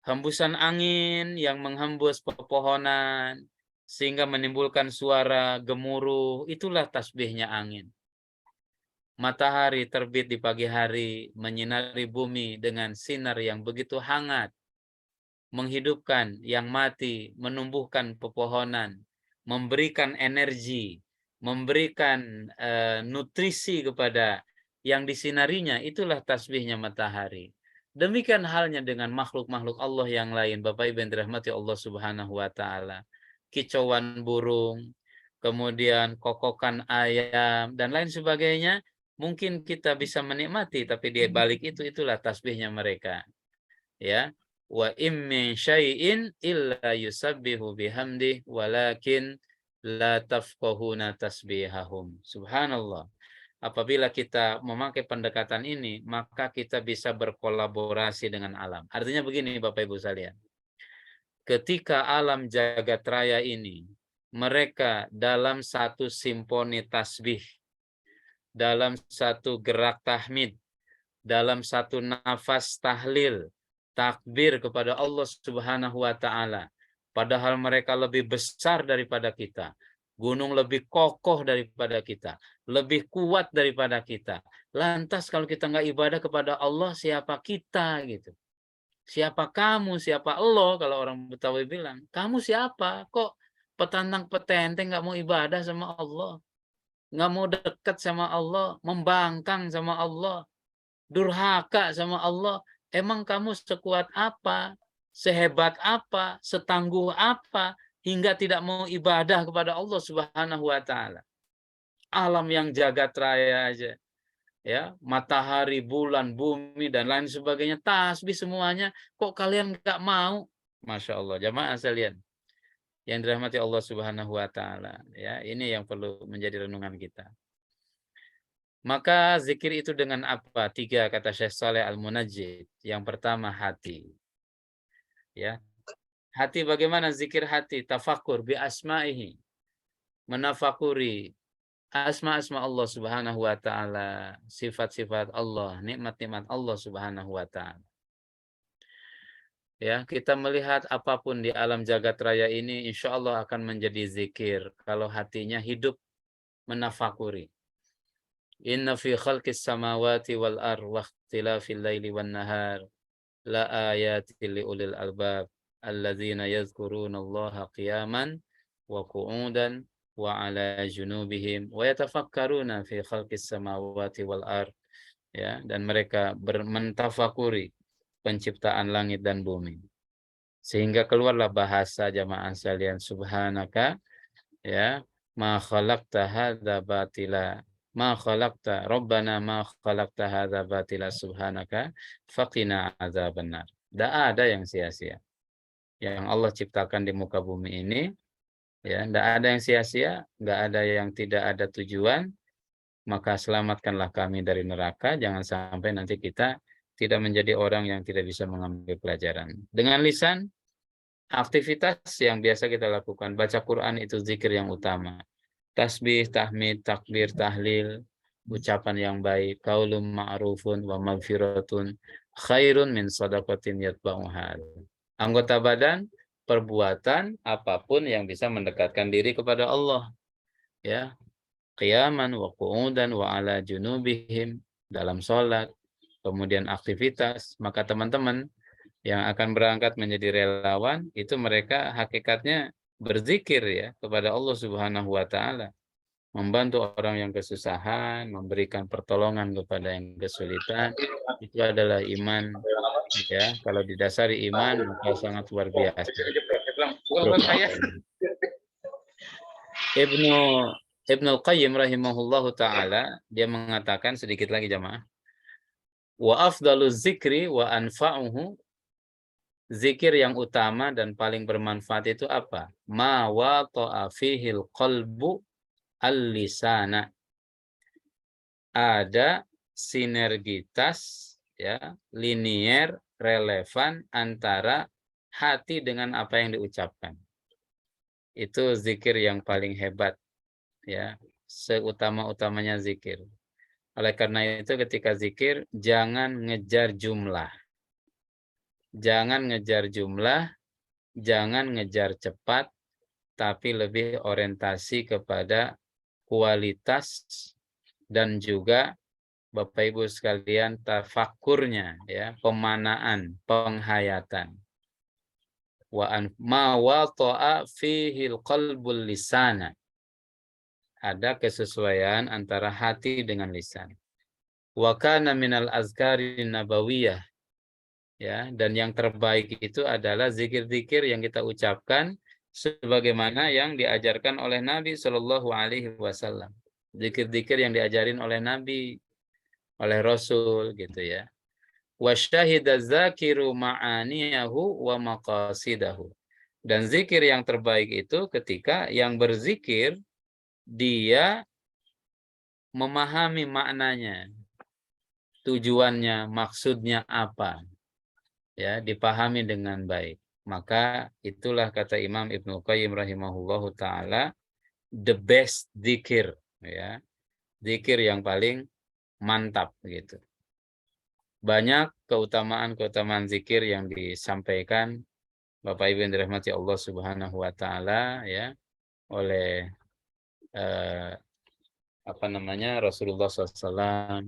Hembusan angin yang menghembus pepohonan sehingga menimbulkan suara gemuruh, itulah tasbihnya angin. Matahari terbit di pagi hari menyinari bumi dengan sinar yang begitu hangat, menghidupkan yang mati, menumbuhkan pepohonan, memberikan energi, memberikan nutrisi kepada yang disinarinya, itulah tasbihnya matahari. Demikian halnya dengan makhluk-makhluk Allah yang lain, Bapak Ibu yang dirahmati Allah Subhanahu wa taala. Kicauan burung, kemudian kokokan ayam dan lain sebagainya, mungkin kita bisa menikmati, tapi di balik itu itulah tasbihnya mereka. Ya. Wa in min syai'in illa yusabbihu bihamdih walakin la tafqahuna tasbihahum. Subhanallah. Apabila kita memakai pendekatan ini, maka kita bisa berkolaborasi dengan alam. Artinya begini Bapak Ibu sekalian. Ketika alam jagat raya ini, mereka dalam satu simfoni tasbih, dalam satu gerak tahmid, dalam satu nafas tahlil, takbir kepada Allah Subhanahu wa taala. Padahal mereka lebih besar daripada kita. Gunung lebih kokoh daripada kita, lebih kuat daripada kita. Lantas kalau kita nggak ibadah kepada Allah, siapa kita gitu? Siapa kamu? Siapa Allah? Kalau orang Betawi bilang, kamu siapa? Kok petantang petenteng nggak mau ibadah sama Allah, nggak mau dekat sama Allah, membangkang sama Allah, durhaka sama Allah? Emang kamu sekuat apa? Sehebat apa? Setangguh apa? Hingga tidak mau ibadah kepada Allah Subhanahu wa taala. Alam yang jagat raya aja ya, matahari, bulan, bumi dan lain sebagainya, tasbih semuanya, kok kalian nggak mau? Masya Allah, jamaah sekalian yang dirahmati Allah Subhanahu wa taala, ya, ini yang perlu menjadi renungan kita. Maka zikir itu dengan apa? 3 kata Syekh Saleh Al-Munajjid. Yang pertama hati. Ya. Hati bagaimana zikir hati? Tafakur bi asma'ihi. Menafakuri asma-asma Allah Subhanahu wa taala, sifat-sifat Allah, nikmat-nikmat Allah Subhanahu wa taala. Ya, kita melihat apapun di alam jagat raya ini insya Allah akan menjadi zikir kalau hatinya hidup menafakuri. Inna fi khalqis samawati wal ar wa ikhtilafil laili wan nahar la ayatin li ulil albab alladzina yadhkurunallaha qiyaman wa qu'udan wa ala junubihim wa yatafakkaruna fi khalqis samawati wal ar, ya, dan mereka mentafakuri penciptaan langit dan bumi. Sehingga keluarlah bahasa jamaah sekalian, subhanaka, ya, ma khalaqta hadza batila, ma khalaqta rabbana ma khalaqta hadza batila subhanaka faqina adzabannar. Tidak ada yang sia-sia yang Allah ciptakan di muka bumi ini, ya, tidak ada yang sia-sia, nggak ada yang tidak ada tujuan. Maka selamatkanlah kami dari neraka, jangan sampai nanti kita tidak menjadi orang yang tidak bisa mengambil pelajaran. Dengan lisan, aktivitas yang biasa kita lakukan, baca Quran itu zikir yang utama. Tasbih, tahmid, takbir, tahlil, ucapan yang baik, qaulun ma'rufun wa maghfiratun khairun min shadaqatin yatba'uha. Anggota badan, perbuatan apapun yang bisa mendekatkan diri kepada Allah, ya. Qiyaman wa qu'udan wa ala junubihim, dalam sholat, kemudian aktivitas. Maka teman-teman yang akan berangkat menjadi relawan itu mereka hakikatnya berzikir, ya, kepada Allah Subhanahu wa taala, membantu orang yang kesusahan, memberikan pertolongan kepada yang kesulitan. Itu adalah iman, ya. Kalau didasari iman maka sangat luar biasa. Ibnu Qayyim rahimahullahu taala dia mengatakan, sedikit lagi jamaah, wa afdaluz zikri wa anfa'uhu, zikir yang utama dan paling bermanfaat itu apa? Ma wata'a fihil qalbu al-lisana. Ada sinergitas, ya, linier, relevan antara hati dengan apa yang diucapkan. Itu zikir yang paling hebat, ya, seutama-utamanya zikir. Oleh karena itu ketika zikir jangan ngejar jumlah. Jangan ngejar jumlah, jangan ngejar cepat, tapi lebih orientasi kepada kualitas dan juga Bapak Ibu sekalian tafakurnya, ya, pemanaan, penghayatan. Ma wata'a fihil qalbul lisana. Ada kesesuaian antara hati dengan lisan. Wa kana minal azkari nabawiyah, ya, dan yang terbaik itu adalah zikir-zikir yang kita ucapkan sebagaimana yang diajarkan oleh Nabi Shallallahu Alaihi Wasallam. Zikir-zikir yang diajarin oleh Nabi, oleh Rasul, gitu, ya. Wa syahida zakiru ma'aniyahu wa maqasidahu. Dan zikir yang terbaik itu ketika yang berzikir dia memahami maknanya, tujuannya, maksudnya apa, ya, dipahami dengan baik. Maka itulah kata Imam Ibnu Qayyim rahimahullahu taala, the best zikir, ya, zikir yang paling mantap, gitu. Banyak keutamaan-keutamaan zikir yang disampaikan Bapak Ibu yang dirahmati Allah Subhanahu wa taala, ya, oleh Rasulullah SAW.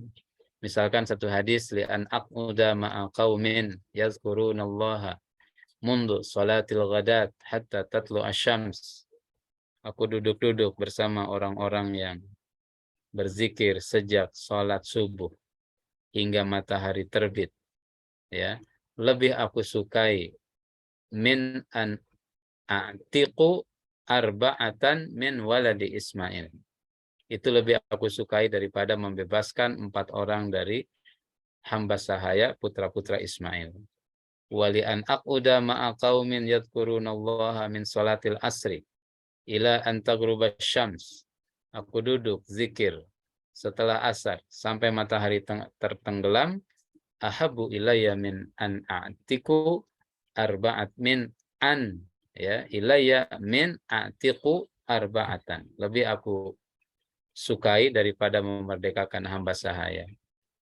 Misalkan satu hadis, li'an aq'uda ma'a qaumin yazkurunallaha mundu salatil ghadat hatta tatlu asyams. Aku duduk-duduk bersama orang-orang yang berzikir sejak salat subuh hingga matahari terbit, ya. Lebih aku sukai min an a'tiqu arba'atan min waladi Ismail. Itu lebih aku sukai daripada membebaskan 4 orang dari hamba sahaya putra-putra Ismail. Wali an aquda ma'a qaumin yadhkurunallaha min salatil asri ila an taghruba syams. Aku duduk zikir setelah asar sampai matahari tertenggelam. Ahabu ilayya min an a'tiku arba'at min an ya ilayya min a'tiku arba'atan. Lebih aku sukai daripada memerdekakan hamba sahaya.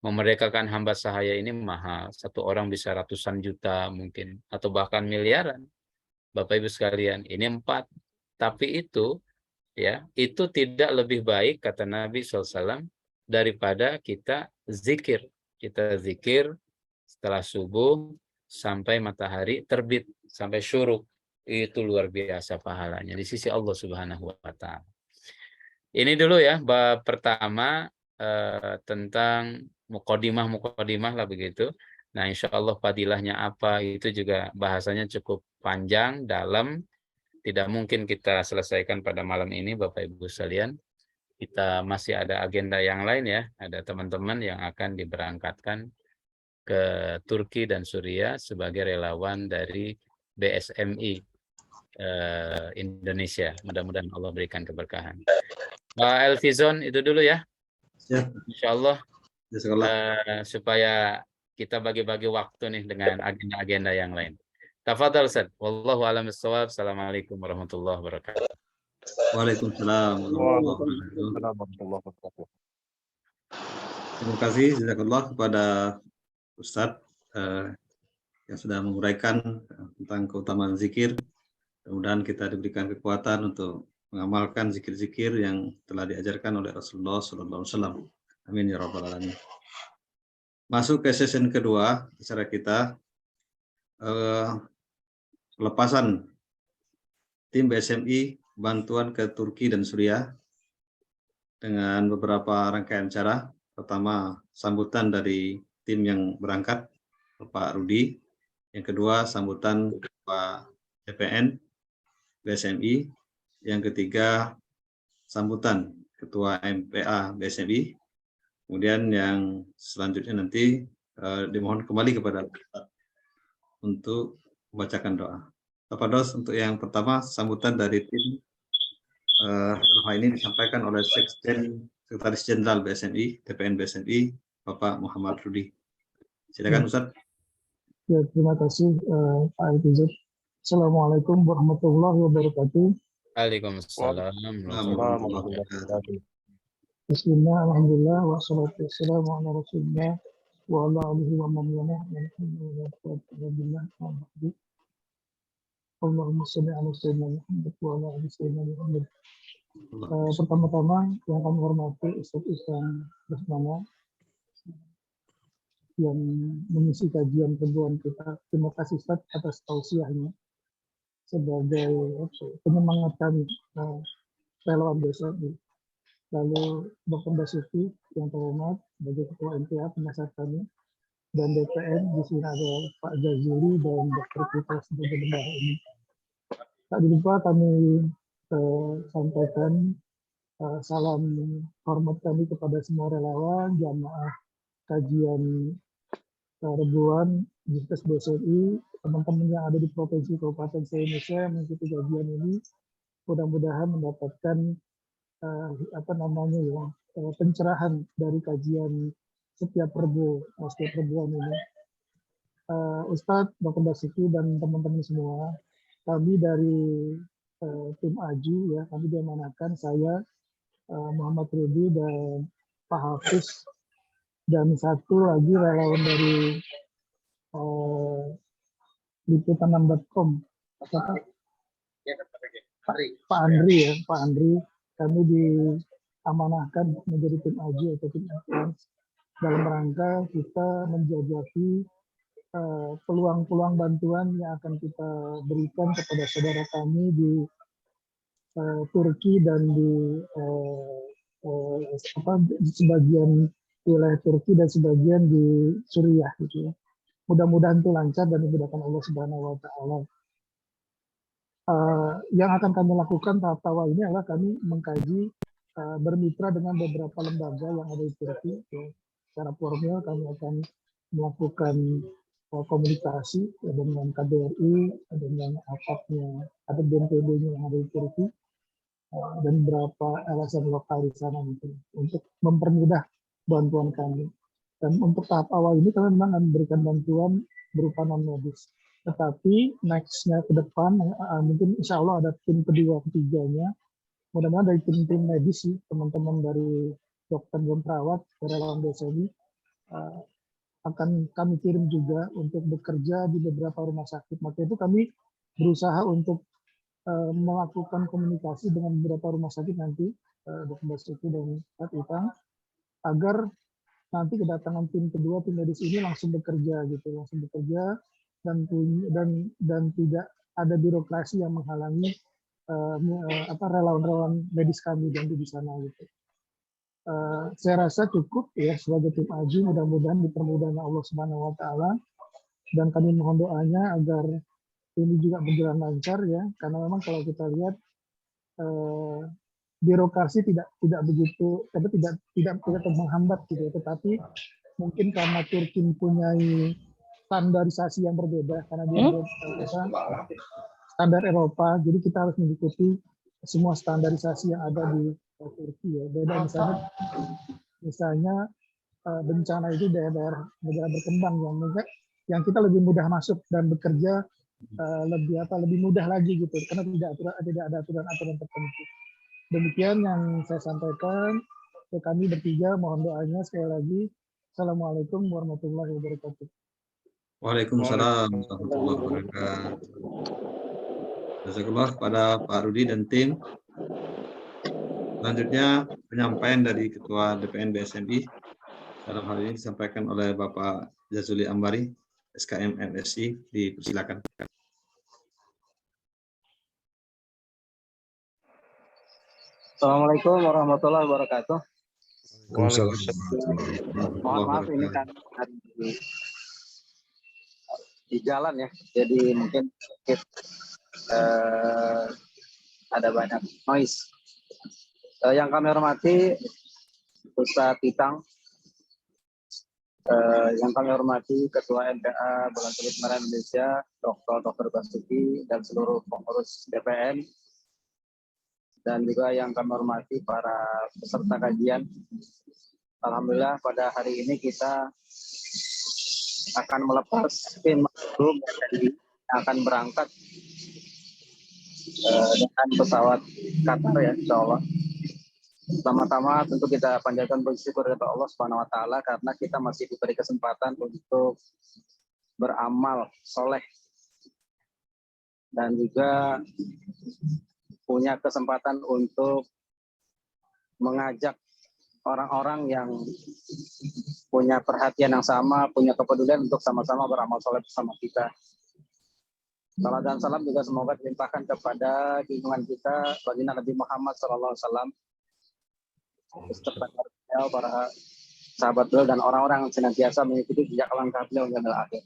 Memerdekakan hamba sahaya ini mahal. Satu orang bisa ratusan juta mungkin. Atau bahkan miliaran. Bapak Ibu sekalian, ini 4. Tapi itu tidak lebih baik, kata Nabi SAW, daripada kita zikir. Kita zikir setelah subuh sampai matahari terbit, sampai syuruk. Itu luar biasa pahalanya di sisi Allah Subhanahu wa Ta'ala. Ini dulu ya, bab pertama tentang mukadimah lah begitu. Nah, insya Allah fadilahnya apa itu juga bahasanya cukup panjang, dalam. Tidak mungkin kita selesaikan pada malam ini, Bapak Ibu sekalian. Kita masih ada agenda yang lain ya. Ada teman-teman yang akan diberangkatkan ke Turki dan Suriah sebagai relawan dari BSMI Indonesia. Mudah-mudahan Allah berikan keberkahan. Pak Elvizon, itu dulu ya. Siap. Insya Allah Jazakallah. supaya kita bagi-bagi waktu nih dengan agenda-agenda yang lain. Tafadhal Ustaz. Wallahu a'lam bishawab. Assalamualaikum warahmatullahi wabarakatuh. Waalaikumsalam warahmatullahi wabarakatuh. Terima kasih jazakallah kepada Ustadz yang sudah menguraikan tentang keutamaan zikir. Mudah-mudahan kita diberikan kekuatan untuk mengamalkan zikir-zikir yang telah diajarkan oleh Rasulullah SAW. Amin ya rabbal alamin. Masuk ke sesi kedua acara kita, pelepasan tim BSMI bantuan ke Turki dan Suriah dengan beberapa rangkaian acara. Pertama, sambutan dari tim yang berangkat, Pak Rudi. Yang kedua, sambutan Pak CPN BSMI. Yang ketiga, sambutan Ketua MPA BSMI. Kemudian yang selanjutnya nanti dimohon kembali kepada Ustaz untuk membacakan doa. Bapak Dos, untuk yang pertama, sambutan dari tim ini disampaikan oleh Sekretaris Jenderal BSMI, TPN BSMI, Bapak Muhammad Rudi. Silakan Ustaz. Ya, terima kasih Pak Elvizon. Assalamualaikum warahmatullahi wabarakatuh. Waalaikumsalam warahmatullahi wabarakatuh. Bismillah, alhamdulillah, wassalatu wassalamu ala rasulillah wa ala alihi wa man walah. Allahumma shalli ala sayyidina Muhammad wa ala ali sayyidina Muhammad. Pertama-tama yang kami hormati Ustaz Ihsan Rusmana yang mengisi kajian kedua kita. Terima kasih Ustaz atas tausiahnya sebagai penyemangat kami relawan BSMI. Lalu Dr. Basuki yang terhormat sebagai Ketua MPA penasihat kami, dan DPN di sini ada Pak Jazuli dan Dr. Kita sebagai bendahara ini. Tak lupa kami sampaikan salam hormat kami kepada semua relawan, jamaah kajian Rebuan, Universitas BSMI, teman-teman yang ada di provinsi Kabupaten se-Indonesia mengikuti kajian ini, mudah-mudahan mendapatkan pencerahan dari kajian setiap rebuan ini. Ustadz, Dr. Basuki dan teman-teman semua, kami dari tim AJU ya, kami diamanakan, saya Muhammad Rudi dan Pak Hafiz dan satu lagi relawan dari liputan6.com, Pak Andri ya, Pak Andri. Kami diamanahkan menjadi tim AJU atau tim advance dalam rangka kita menjajaki peluang-peluang bantuan yang akan kita berikan kepada saudara kami di Turki dan di sebagian wilayah Turki dan sebagian di Suriah gitu ya. Mudah-mudahan itu lancar dan dimudahkan Allah Subhanahu wa Ta'ala. Yang akan kami lakukan tahap awal ini adalah kami mengkaji bermitra dengan beberapa lembaga yang ada di Turki. Ya. Secara formal kami akan melakukan komunikasi ya, dengan KBRI, dengan AFAP-nya, atau BNPB-nya yang ada di Turki, dan beberapa LSM lokal di sana untuk mempermudah bantuan kami. Dan untuk tahap awal ini kami memang akan memberikan bantuan berupa non-medis. Tetapi next-nya ke depan, mungkin insya Allah ada tim kedua, ketiganya. Mudah-mudahan dari tim-tim medis, teman-teman dari dokter dan perawat, relawan desa ini, akan kami kirim juga untuk bekerja di beberapa rumah sakit. Maka itu kami berusaha untuk melakukan komunikasi dengan beberapa rumah sakit nanti, Dr. Basuki dan Pak Itang, agar nanti kedatangan tim kedua, tim medis ini langsung bekerja dan tidak ada birokrasi yang menghalangi relawan-relawan medis kami dan di sana gitu. Saya rasa cukup ya sebagai tim AJI, mudah-mudahan dipermudah oleh Allah Subhanahu wa taala, dan kami mohon doanya agar ini juga berjalan lancar ya, karena memang kalau kita lihat birokrasi tidak begitu, tapi tidak menghambat gitu ya, tetapi mungkin karena Turki mempunyai standarisasi yang berbeda karena dia standar Eropa, jadi kita harus mengikuti semua standarisasi yang ada di Turki ya. Beda misalnya bencana itu daerah negara berkembang yang kita lebih mudah masuk dan bekerja lebih mudah lagi gitu, karena tidak ada aturan tertentu. Demikian yang saya sampaikan. Kami bertiga mohon doanya sekali lagi. Assalamualaikum warahmatullahi wabarakatuh. Waalaikumsalam warahmatullahi wabarakatuh. Jazakallah kepada Pak Rudi dan tim. Selanjutnya penyampaian dari Ketua DPN BSMI dalam hal ini disampaikan oleh Bapak Jazuli Ambari, SKM MSI, dipersilakan. Assalamualaikum warahmatullahi wabarakatuh. Waalaikumsalam. Mohon maaf ini kan di jalan ya, jadi mungkin ada banyak noise. Yang kami hormati Ustadz Itang, yang kami hormati Ketua MPA Bulan Tulis Merah Indonesia, Dr. Basuki, dan seluruh pengurus DPN, dan juga yang kami hormati para peserta kajian. Alhamdulillah pada hari ini kita akan melepas tim yang akan berangkat dengan pesawat Qatar ya, insya Allah. Pertama-tama tentu kita panjatkan bersyukur kepada Allah Subhanahu wa taala karena kita masih diberi kesempatan untuk beramal soleh dan juga punya kesempatan untuk mengajak orang-orang yang punya perhatian yang sama, punya kepedulian untuk sama-sama beramal soleh bersama kita. Salam dan salam juga semoga dilimpahkan kepada junjungan kita baginda Nabi Muhammad SAW, beserta para sahabat beliau dan orang-orang yang senantiasa mengikuti jejak langkah beliau hingga akhir.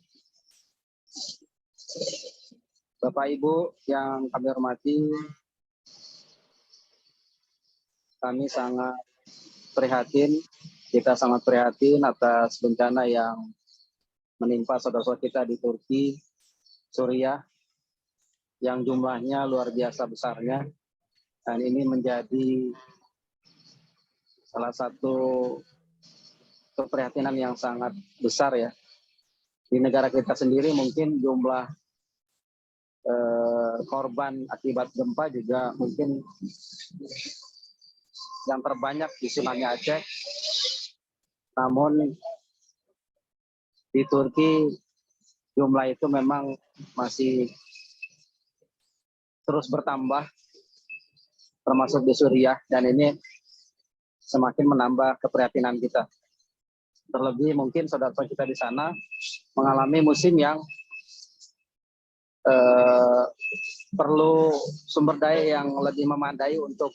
Bapak Ibu yang kami hormati, kami sangat prihatin, kita sangat prihatin atas bencana yang menimpa saudara-saudara kita di Turki, Suriah, yang jumlahnya luar biasa besarnya, dan ini menjadi salah satu keprihatinan yang sangat besar ya. Di negara kita sendiri mungkin jumlah korban akibat gempa juga mungkin yang terbanyak di Tsunami Aceh. Namun di Turki jumlah itu memang masih terus bertambah, termasuk di Suriah, dan ini semakin menambah keprihatinan kita. Terlebih mungkin saudara-saudara kita di sana mengalami musim yang perlu sumber daya yang lebih memadai untuk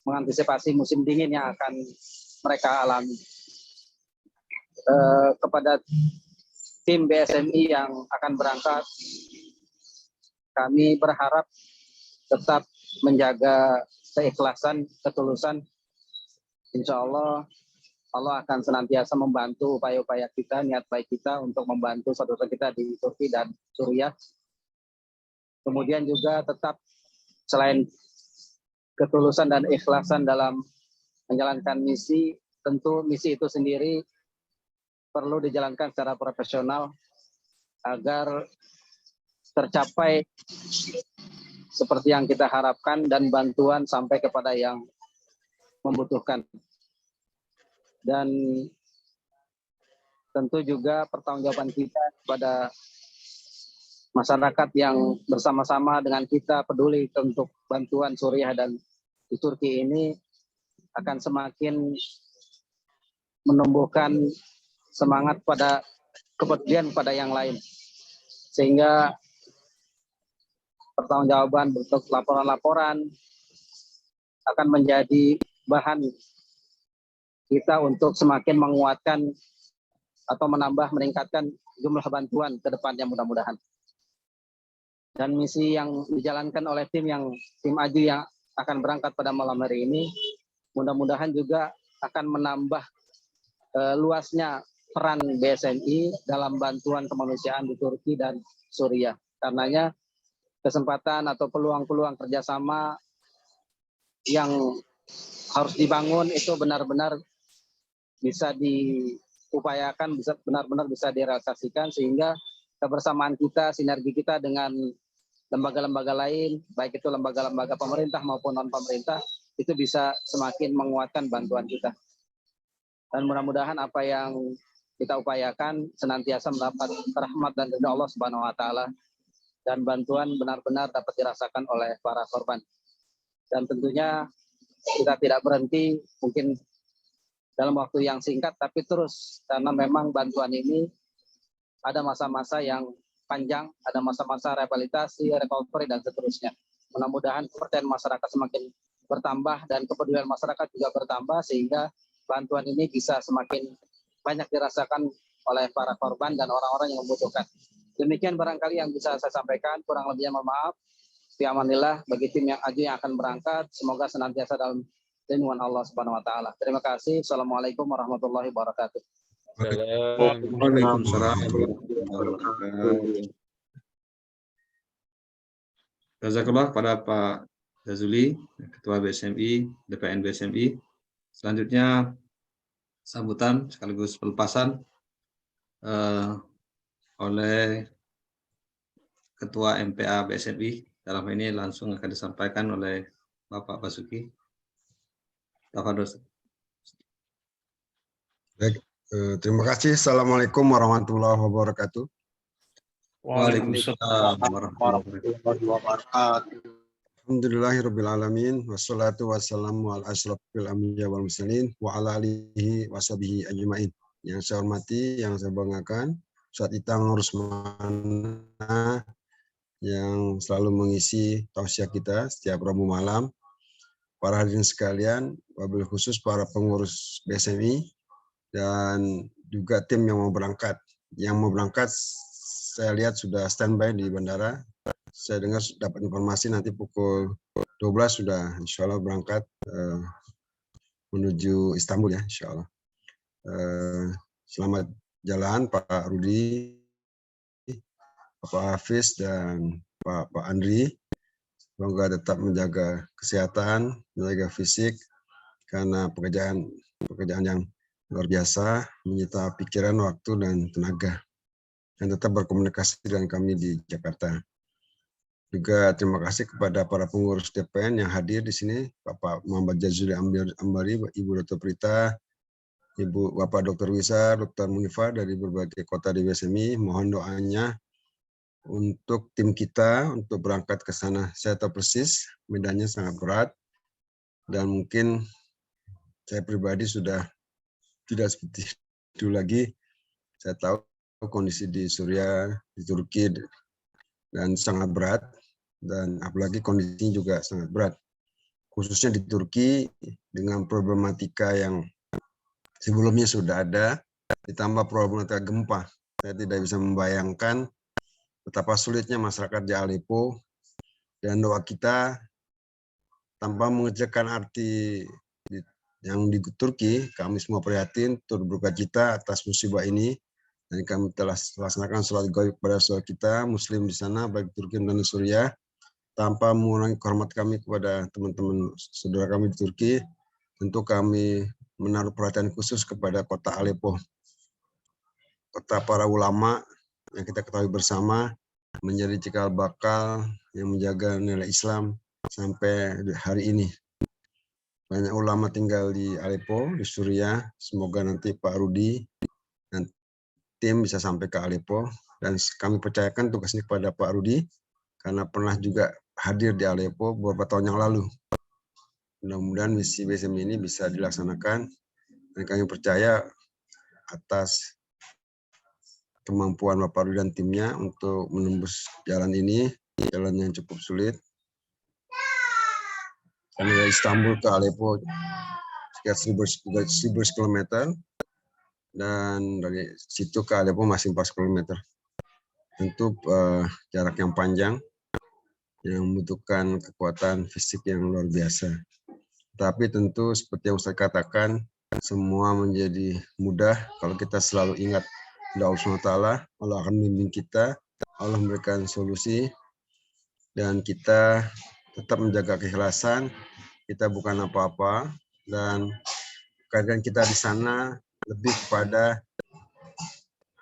mengantisipasi musim dingin yang akan mereka alami. Kepada tim BSMI yang akan berangkat, kami berharap tetap menjaga keikhlasan, ketulusan insya Allah Allah akan senantiasa membantu upaya-upaya kita, niat baik kita untuk membantu saudara kita di Turki dan Suriah. Kemudian juga tetap selain ketulusan dan ikhlasan dalam menjalankan misi, tentu misi itu sendiri perlu dijalankan secara profesional agar tercapai seperti yang kita harapkan dan bantuan sampai kepada yang membutuhkan. Dan tentu juga pertanggungjawaban kita kepada masyarakat yang bersama-sama dengan kita peduli untuk bantuan Suriah dan di Turki ini akan semakin menumbuhkan semangat pada kepedulian pada yang lain, sehingga pertanggungjawaban bentuk laporan-laporan akan menjadi bahan kita untuk semakin menguatkan atau meningkatkan jumlah bantuan ke depannya mudah-mudahan. Dan misi yang dijalankan oleh tim AJI yang akan berangkat pada malam hari ini, mudah-mudahan juga akan menambah luasnya peran BSMI dalam bantuan kemanusiaan di Turki dan Suriah. Karenanya kesempatan atau peluang-peluang kerjasama yang harus dibangun itu benar-benar bisa diupayakan, bisa benar-benar bisa direalisasikan, sehingga kebersamaan kita, sinergi kita dengan lembaga-lembaga lain, baik itu lembaga-lembaga pemerintah maupun non-pemerintah, itu bisa semakin menguatkan bantuan kita. Dan mudah-mudahan apa yang kita upayakan senantiasa mendapat rahmat dan ridha Allah Subhanahu wa taala, dan bantuan benar-benar dapat dirasakan oleh para korban. Dan tentunya kita tidak berhenti mungkin dalam waktu yang singkat, tapi terus, karena memang bantuan ini ada masa-masa yang panjang, ada masa-masa rehabilitasi, recovery, dan seterusnya. Mudah-mudahan kepercayaan masyarakat semakin bertambah dan kepedulian masyarakat juga bertambah, sehingga bantuan ini bisa semakin banyak dirasakan oleh para korban dan orang-orang yang membutuhkan. Demikian barangkali yang bisa saya sampaikan, kurang lebihnya mohon maaf. Fi amanillah bagi tim yang AJI yang akan berangkat, semoga senantiasa dalam lindungan Allah Subhanahu wa taala. Terima kasih. Assalamualaikum warahmatullahi wabarakatuh. Waalaikumsalam warahmatullahi wabarakatuh. Jazakallah pada Pak Jazuli, Ketua BSMI, DPN BSMI. Selanjutnya sambutan sekaligus pelepasan oleh Ketua MPA BSMI. Dalam ini langsung akan disampaikan oleh Bapak Basuki. Tafadhol. Baik, terima kasih. Assalamualaikum warahmatullahi wabarakatuh. Waalaikumsalam warahmatullahi wabarakatuh. Alhamdulillahirabbil alamin wassalatu wassalamu ala asyrofil anbiya wal mursalin wa ala alihi washabihi ajmain. Yang saya hormati, yang saya banggakan, Ustadz Itang Rusmana yang selalu mengisi tausiah kita setiap Rabu malam. Para hadirin sekalian, wabil khusus para pengurus BSMI dan juga tim yang mau berangkat. Yang mau berangkat saya lihat sudah standby di bandara. Saya dengar dapat informasi nanti pukul 12 sudah insya Allah berangkat menuju Istanbul ya insya Allah. Selamat jalan Pak Rudi, Pak Hafiz dan Pak Andri. Semoga tetap menjaga kesehatan, menjaga fisik, karena pekerjaan yang luar biasa, menyita pikiran, waktu, dan tenaga. Dan tetap berkomunikasi dengan kami di Jakarta. Juga terima kasih kepada para pengurus DPN yang hadir di sini, Bapak Muhammad Jazuli Ambari, Ibu Dr. Prita, Bapak Dr. Wisa, Dr. Munifah dari berbagai kota di BSMI. Mohon doanya untuk tim kita untuk berangkat ke sana. Saya tahu persis medannya sangat berat dan mungkin saya pribadi sudah tidak seperti itu lagi. Saya tahu kondisi di Suriah, di Turki dan sangat berat, dan apalagi kondisinya juga sangat berat. Khususnya di Turki dengan problematika yang sebelumnya sudah ada, ditambah problematika gempa. Saya tidak bisa membayangkan betapa sulitnya masyarakat di Aleppo, dan doa kita tanpa mengecilkan arti yang di Turki, kami semua prihatin, turut berduka cita atas musibah ini. Dan kami telah melaksanakan sholat gaib kepada saudara kita, Muslim di sana, baik Turki dan di Suriah, tanpa mengurangi hormat kami kepada teman-teman saudara kami di Turki. Tentu kami menaruh perhatian khusus kepada kota Aleppo, kota para ulama yang kita ketahui bersama menjadi cikal bakal yang menjaga nilai Islam sampai hari ini. Banyak ulama tinggal di Aleppo, di Suriah. Semoga nanti Pak Rudi dan tim bisa sampai ke Aleppo. Dan kami percayakan tugas ini kepada Pak Rudi, karena pernah juga hadir di Aleppo beberapa tahun yang lalu. Mudah-mudahan misi BSM ini bisa dilaksanakan. Dan kami percaya atas kemampuan Bapak Rudi dan timnya untuk menembus jalan ini, jalan yang cukup sulit. Kami dari Istanbul ke Aleppo sekitar 1.000 km, dan dari situ ke Aleppo masih 4 km. Tentu jarak yang panjang yang membutuhkan kekuatan fisik yang luar biasa. Tapi tentu seperti yang Ustaz katakan, semua menjadi mudah kalau kita selalu ingat Allah SWT. Allah akan membimbing kita, Allah memberikan solusi, dan kita tetap menjaga keikhlasan. Kita bukan apa-apa, dan kehadiran kita di sana lebih kepada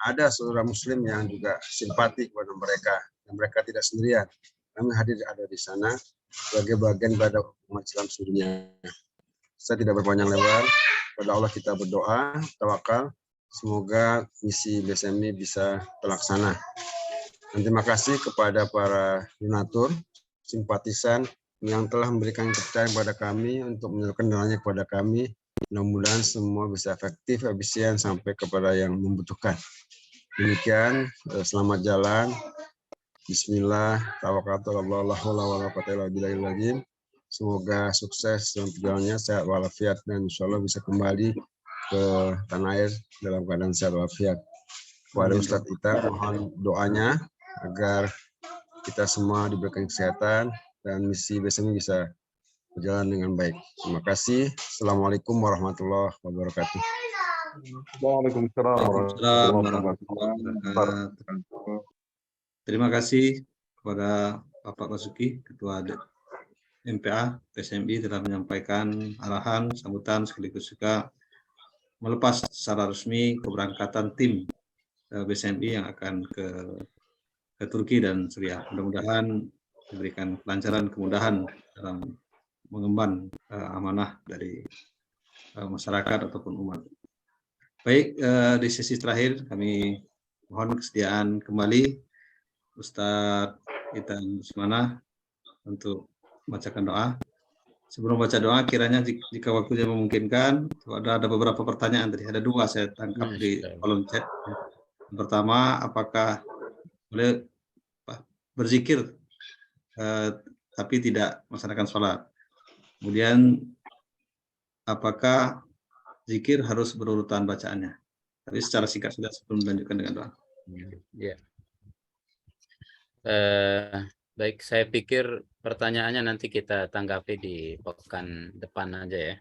ada saudara Muslim yang juga simpati kepada mereka, dan mereka tidak sendirian. Kami hadir ada di sana sebagai bagian pada umat Islam seluruhnya. Saya tidak berpanjang lebar, pada Allah kita berdoa, tawakal, semoga misi BSM ini bisa terlaksana. Dan terima kasih kepada para donatur, simpatisan yang telah memberikan kepercayaan kepada kami untuk menyalurkan dananya kepada kami. Mudah-mudahan semua bisa efektif, efisien sampai kepada yang membutuhkan. Demikian, selamat jalan. Bismillah, tawakkaltu ala Allah, la haula wala quwwata illa billahil. Semoga sukses dalam perjalanannya, sehat walafiat, dan insya Allah bisa kembali ke tanah air dalam keadaan sehat walafiat. Kepada Ustadz kita mohon doanya agar kita semua diberikan kesehatan dan misi BSM bisa berjalan dengan baik. Terima kasih. Assalamualaikum warahmatullahi wabarakatuh. Waalaikumsalam Waalaikumsalam warahmatullahi warahmatullahi wabarakatuh. Terima kasih kepada Bapak Basuki, Ketua MPA PSMI, telah menyampaikan arahan sambutan sekaligus juga melepas secara resmi keberangkatan tim BSMI yang akan ke Turki dan Suriah. Mudah-mudahan diberikan kelancaran, kemudahan dalam mengemban amanah dari masyarakat ataupun umat. Baik, di sesi terakhir kami mohon kesediaan kembali Ustadz Itan Usmana untuk bacakan doa. Sebelum baca doa, kiranya jika waktunya memungkinkan, ada beberapa pertanyaan tadi. Ada dua saya tangkap di kolom chat. Yang pertama, apakah boleh berzikir tapi tidak melaksanakan sholat? Kemudian, apakah zikir harus berurutan bacaannya? Tapi secara singkat sudah sebelum dilanjutkan dengan doa. Ya. Baik, saya pikir pertanyaannya nanti kita tanggapi di pekan depan aja ya,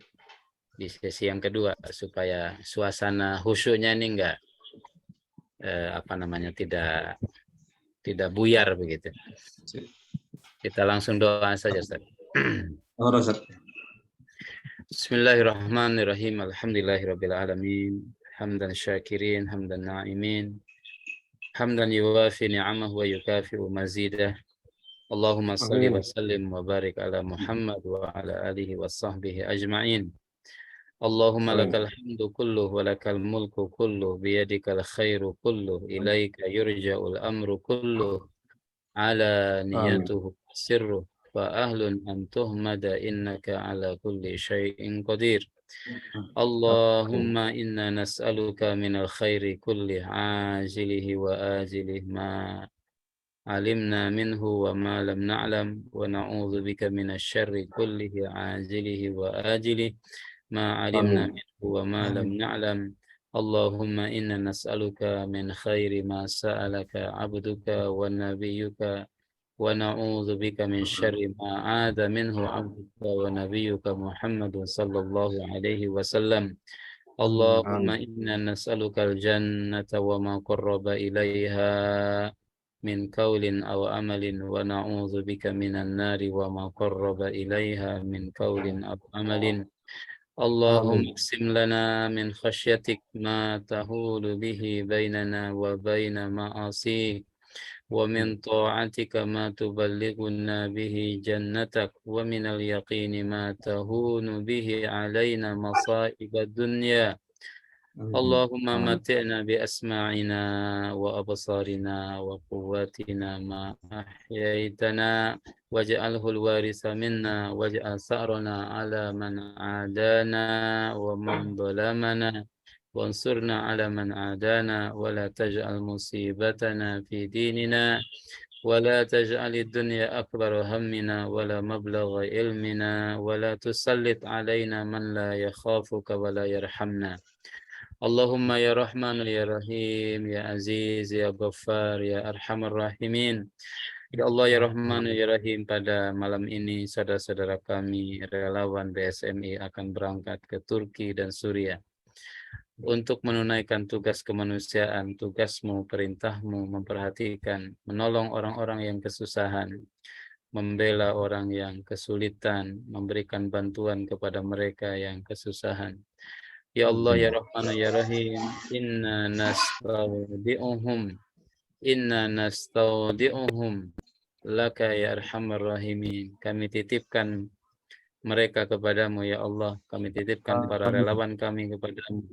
di sesi yang kedua, supaya suasana khusyuknya ini enggak tidak buyar begitu. Kita langsung doa saja, Ustaz. Bismillahirrahmanirrahim. Alhamdulillahirabbil alamin. Hamdan syakirin, hamdan na'imin. Hamdan yuwafi ni'amahu wa yukafi'u mazidah. Allahumma salli wa sallim wa barik ala Muhammad wa ala alihi wa sahbihi ajma'in. Allahumma lakal hamdu kulluh wa lakal mulku kulluh biyadikal khairu kulluh ilaika yurja'ul amru kulluh ala niyatuhu sirruh fa ahlun an tuhmada innaka ala kulli syai'in qadir. Allahumma inna nas'aluka minal khairi kulli ajilihi wa ajilihi ma alimna minhu wa ma lam na'lam wa na'udzu bika minasy syarri kullihi ajilihi wa ajilihi ma alimna minhu wa ma lam na'lam. Allahumma inna nas'aluka min khairi ma sa'alaka 'abduka wa nabiyyuka ونعوذ بك من شر ما عاد منه عبدك ونبيك محمد صلى الله عليه وسلم اللهم إنا نسألك الجنة وما قرب إليها من قول أو عمل ونعوذ بك من النار وما قرب إليها من قول أو عمل اللهم اقسم لنا من خشيتك ما تهول به بيننا وبين معاصيك ومن طاعتك ما تبلغنا به جنتك ومن اليقين ما تهون به علينا مصائب الدنيا اللهم متعنا بأسماعنا وأبصارنا وقواتنا ما أحييتنا واجعله الوارث منا واجعل ثأرنا على من عادانا ومن ظلمنا وانصرنا على من عادانا ولا تجعل مصيبتنا في ديننا ولا تجعل الدنيا أكبر همنا ولا مبلغ علمنا ولا تسلط علينا من لا يخافك ولا يرحمنا اللهم يا رحمن يا رحيم يا عزيز ya Ghaffar ya Arhamar Rahimin. Ya Allah ya Rahman ya Rahim, pada malam ini saudara-saudara kami relawan BSMI akan berangkat ke Turki dan Suriah untuk menunaikan tugas kemanusiaan, tugasmu, perintahmu, memperhatikan, menolong orang-orang yang kesusahan, membela orang yang kesulitan, memberikan bantuan kepada mereka yang kesusahan. Ya Allah ya Rahman ya Rahim, inna nastaudi'uhum laka ya Arhamar Rahimin. Kami titipkan mereka kepadamu ya Allah, kami titipkan para relawan kami kepadamu,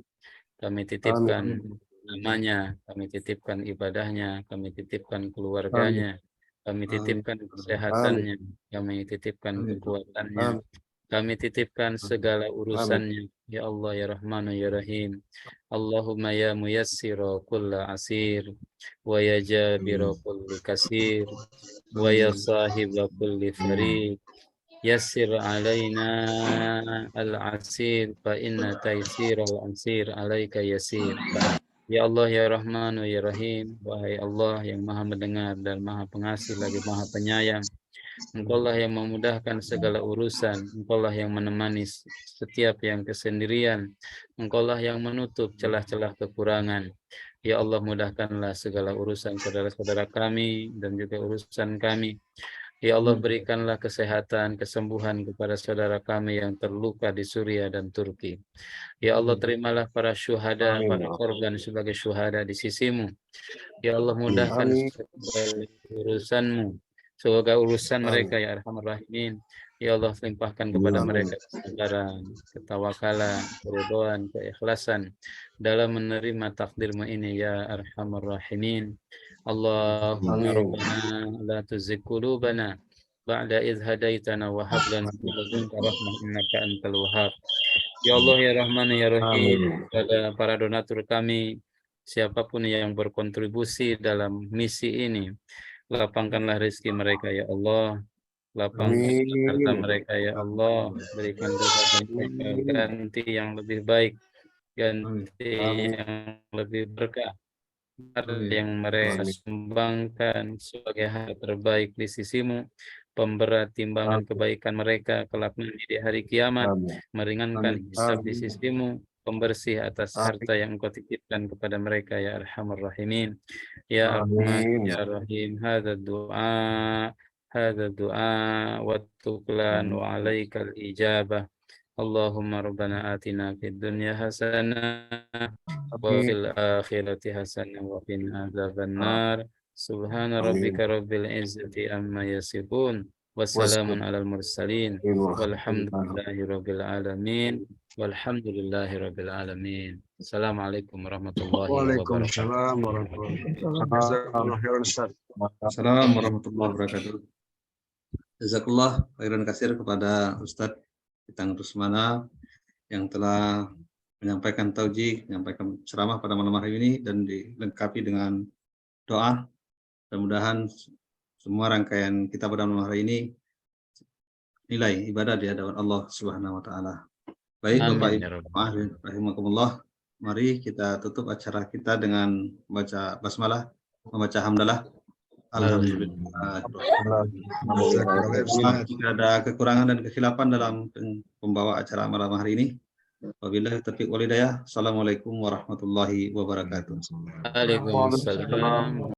kami titipkan namanya, kami titipkan ibadahnya, kami titipkan keluarganya, kami titipkan kesehatannya, kami titipkan kekuatannya, kami titipkan segala urusannya. Ya Allah ya Rahman ya Rahim. Allahumma ya muyassira kulla asir wa ya jabira kulli kasir wa ya sahiba kulli farid yassir alaina al-asir fa inna taysir al-asir alaika yasir. Ya Allah ya Rahman ya Rahim. Wahai Allah yang maha mendengar dan maha pengasih lagi maha penyayang, Engkaulah yang memudahkan segala urusan, Engkaulah yang menemani setiap yang kesendirian, Engkaulah yang menutup celah-celah kekurangan. Ya Allah, mudahkanlah segala urusan saudara-saudara kami dan juga urusan kami. Ya Allah, berikanlah kesehatan, kesembuhan kepada saudara kami yang terluka di Suriah dan Turki. Ya Allah, terimalah para syuhada, para korban sebagai syuhada di sisimu. Ya Allah, mudahkan segala urusanmu, semoga urusan mereka ya Arhamar Rahimin. Ya Allah, limpahkan kepada mereka kesabaran, ketawakalan, keridhaan, keikhlasan dalam menerima takdirmu ini ya Arhamar Rahimin. Allahumma rabbana la tuzigh qulubana ba'da idh hadaitana wa hab lana min ladunka rahmah innaka antal wahhab. Ya Allah ya Rahman ya Rahim, pada para donatur kami, siapapun yang berkontribusi dalam misi ini, lapangkanlah rezeki mereka ya Allah, lapangkan harta mereka ya Allah, berikan ganti yang lebih baik, ganti yang lebih berkah, yang mereka sumbangkan sebagai hal terbaik di sisimu, pemberat timbangan kebaikan mereka kelak nanti di hari kiamat, meringankan hisab di sisimu, pembersih atas harta yang engkau titipkan kepada mereka ya Arhamar Rahimin. Ya Rahman ya Rahim, hadza du'a wa tuklan wa alaikal ijabah. Allahumma rabbana atina fid dunya hasanah wa fil akhirati hasanah wa qina adzabannar. Subhana rabbika rabbil izzati amma yasifun. Wassalamun alal mursalin. Walhamdulillahi rabbil alamin. Walhamdulillahi rabbil alamin. Assalamualaikum warahmatullahi wabarakatuh. Waalaikumsalam warahmatullahi wabarakatuh. Assalamualaikum warahmatullahi wabarakatuh. Jazakallah khairan katsir kepada Ustadz Itang Rusmana yang telah menyampaikan taujih, menyampaikan ceramah pada malam hari ini dan dilengkapi dengan doa. Mudah-mudahan semua rangkaian kita pada malam hari ini nilai ibadah di hadapan Allah Subhanahu wa taala. Baik Bapak Ibu, rahimakumullah. Mari kita tutup acara kita dengan membaca basmalah, membaca hamdalah. Alhamdulillah. Bismillah. Jika ada kekurangan dan kesilapan dalam pembawa acara malam hari ini, wabillahi taufiq wal hidayah. Assalamualaikum warahmatullahi wabarakatuh. Waalaikumsalam.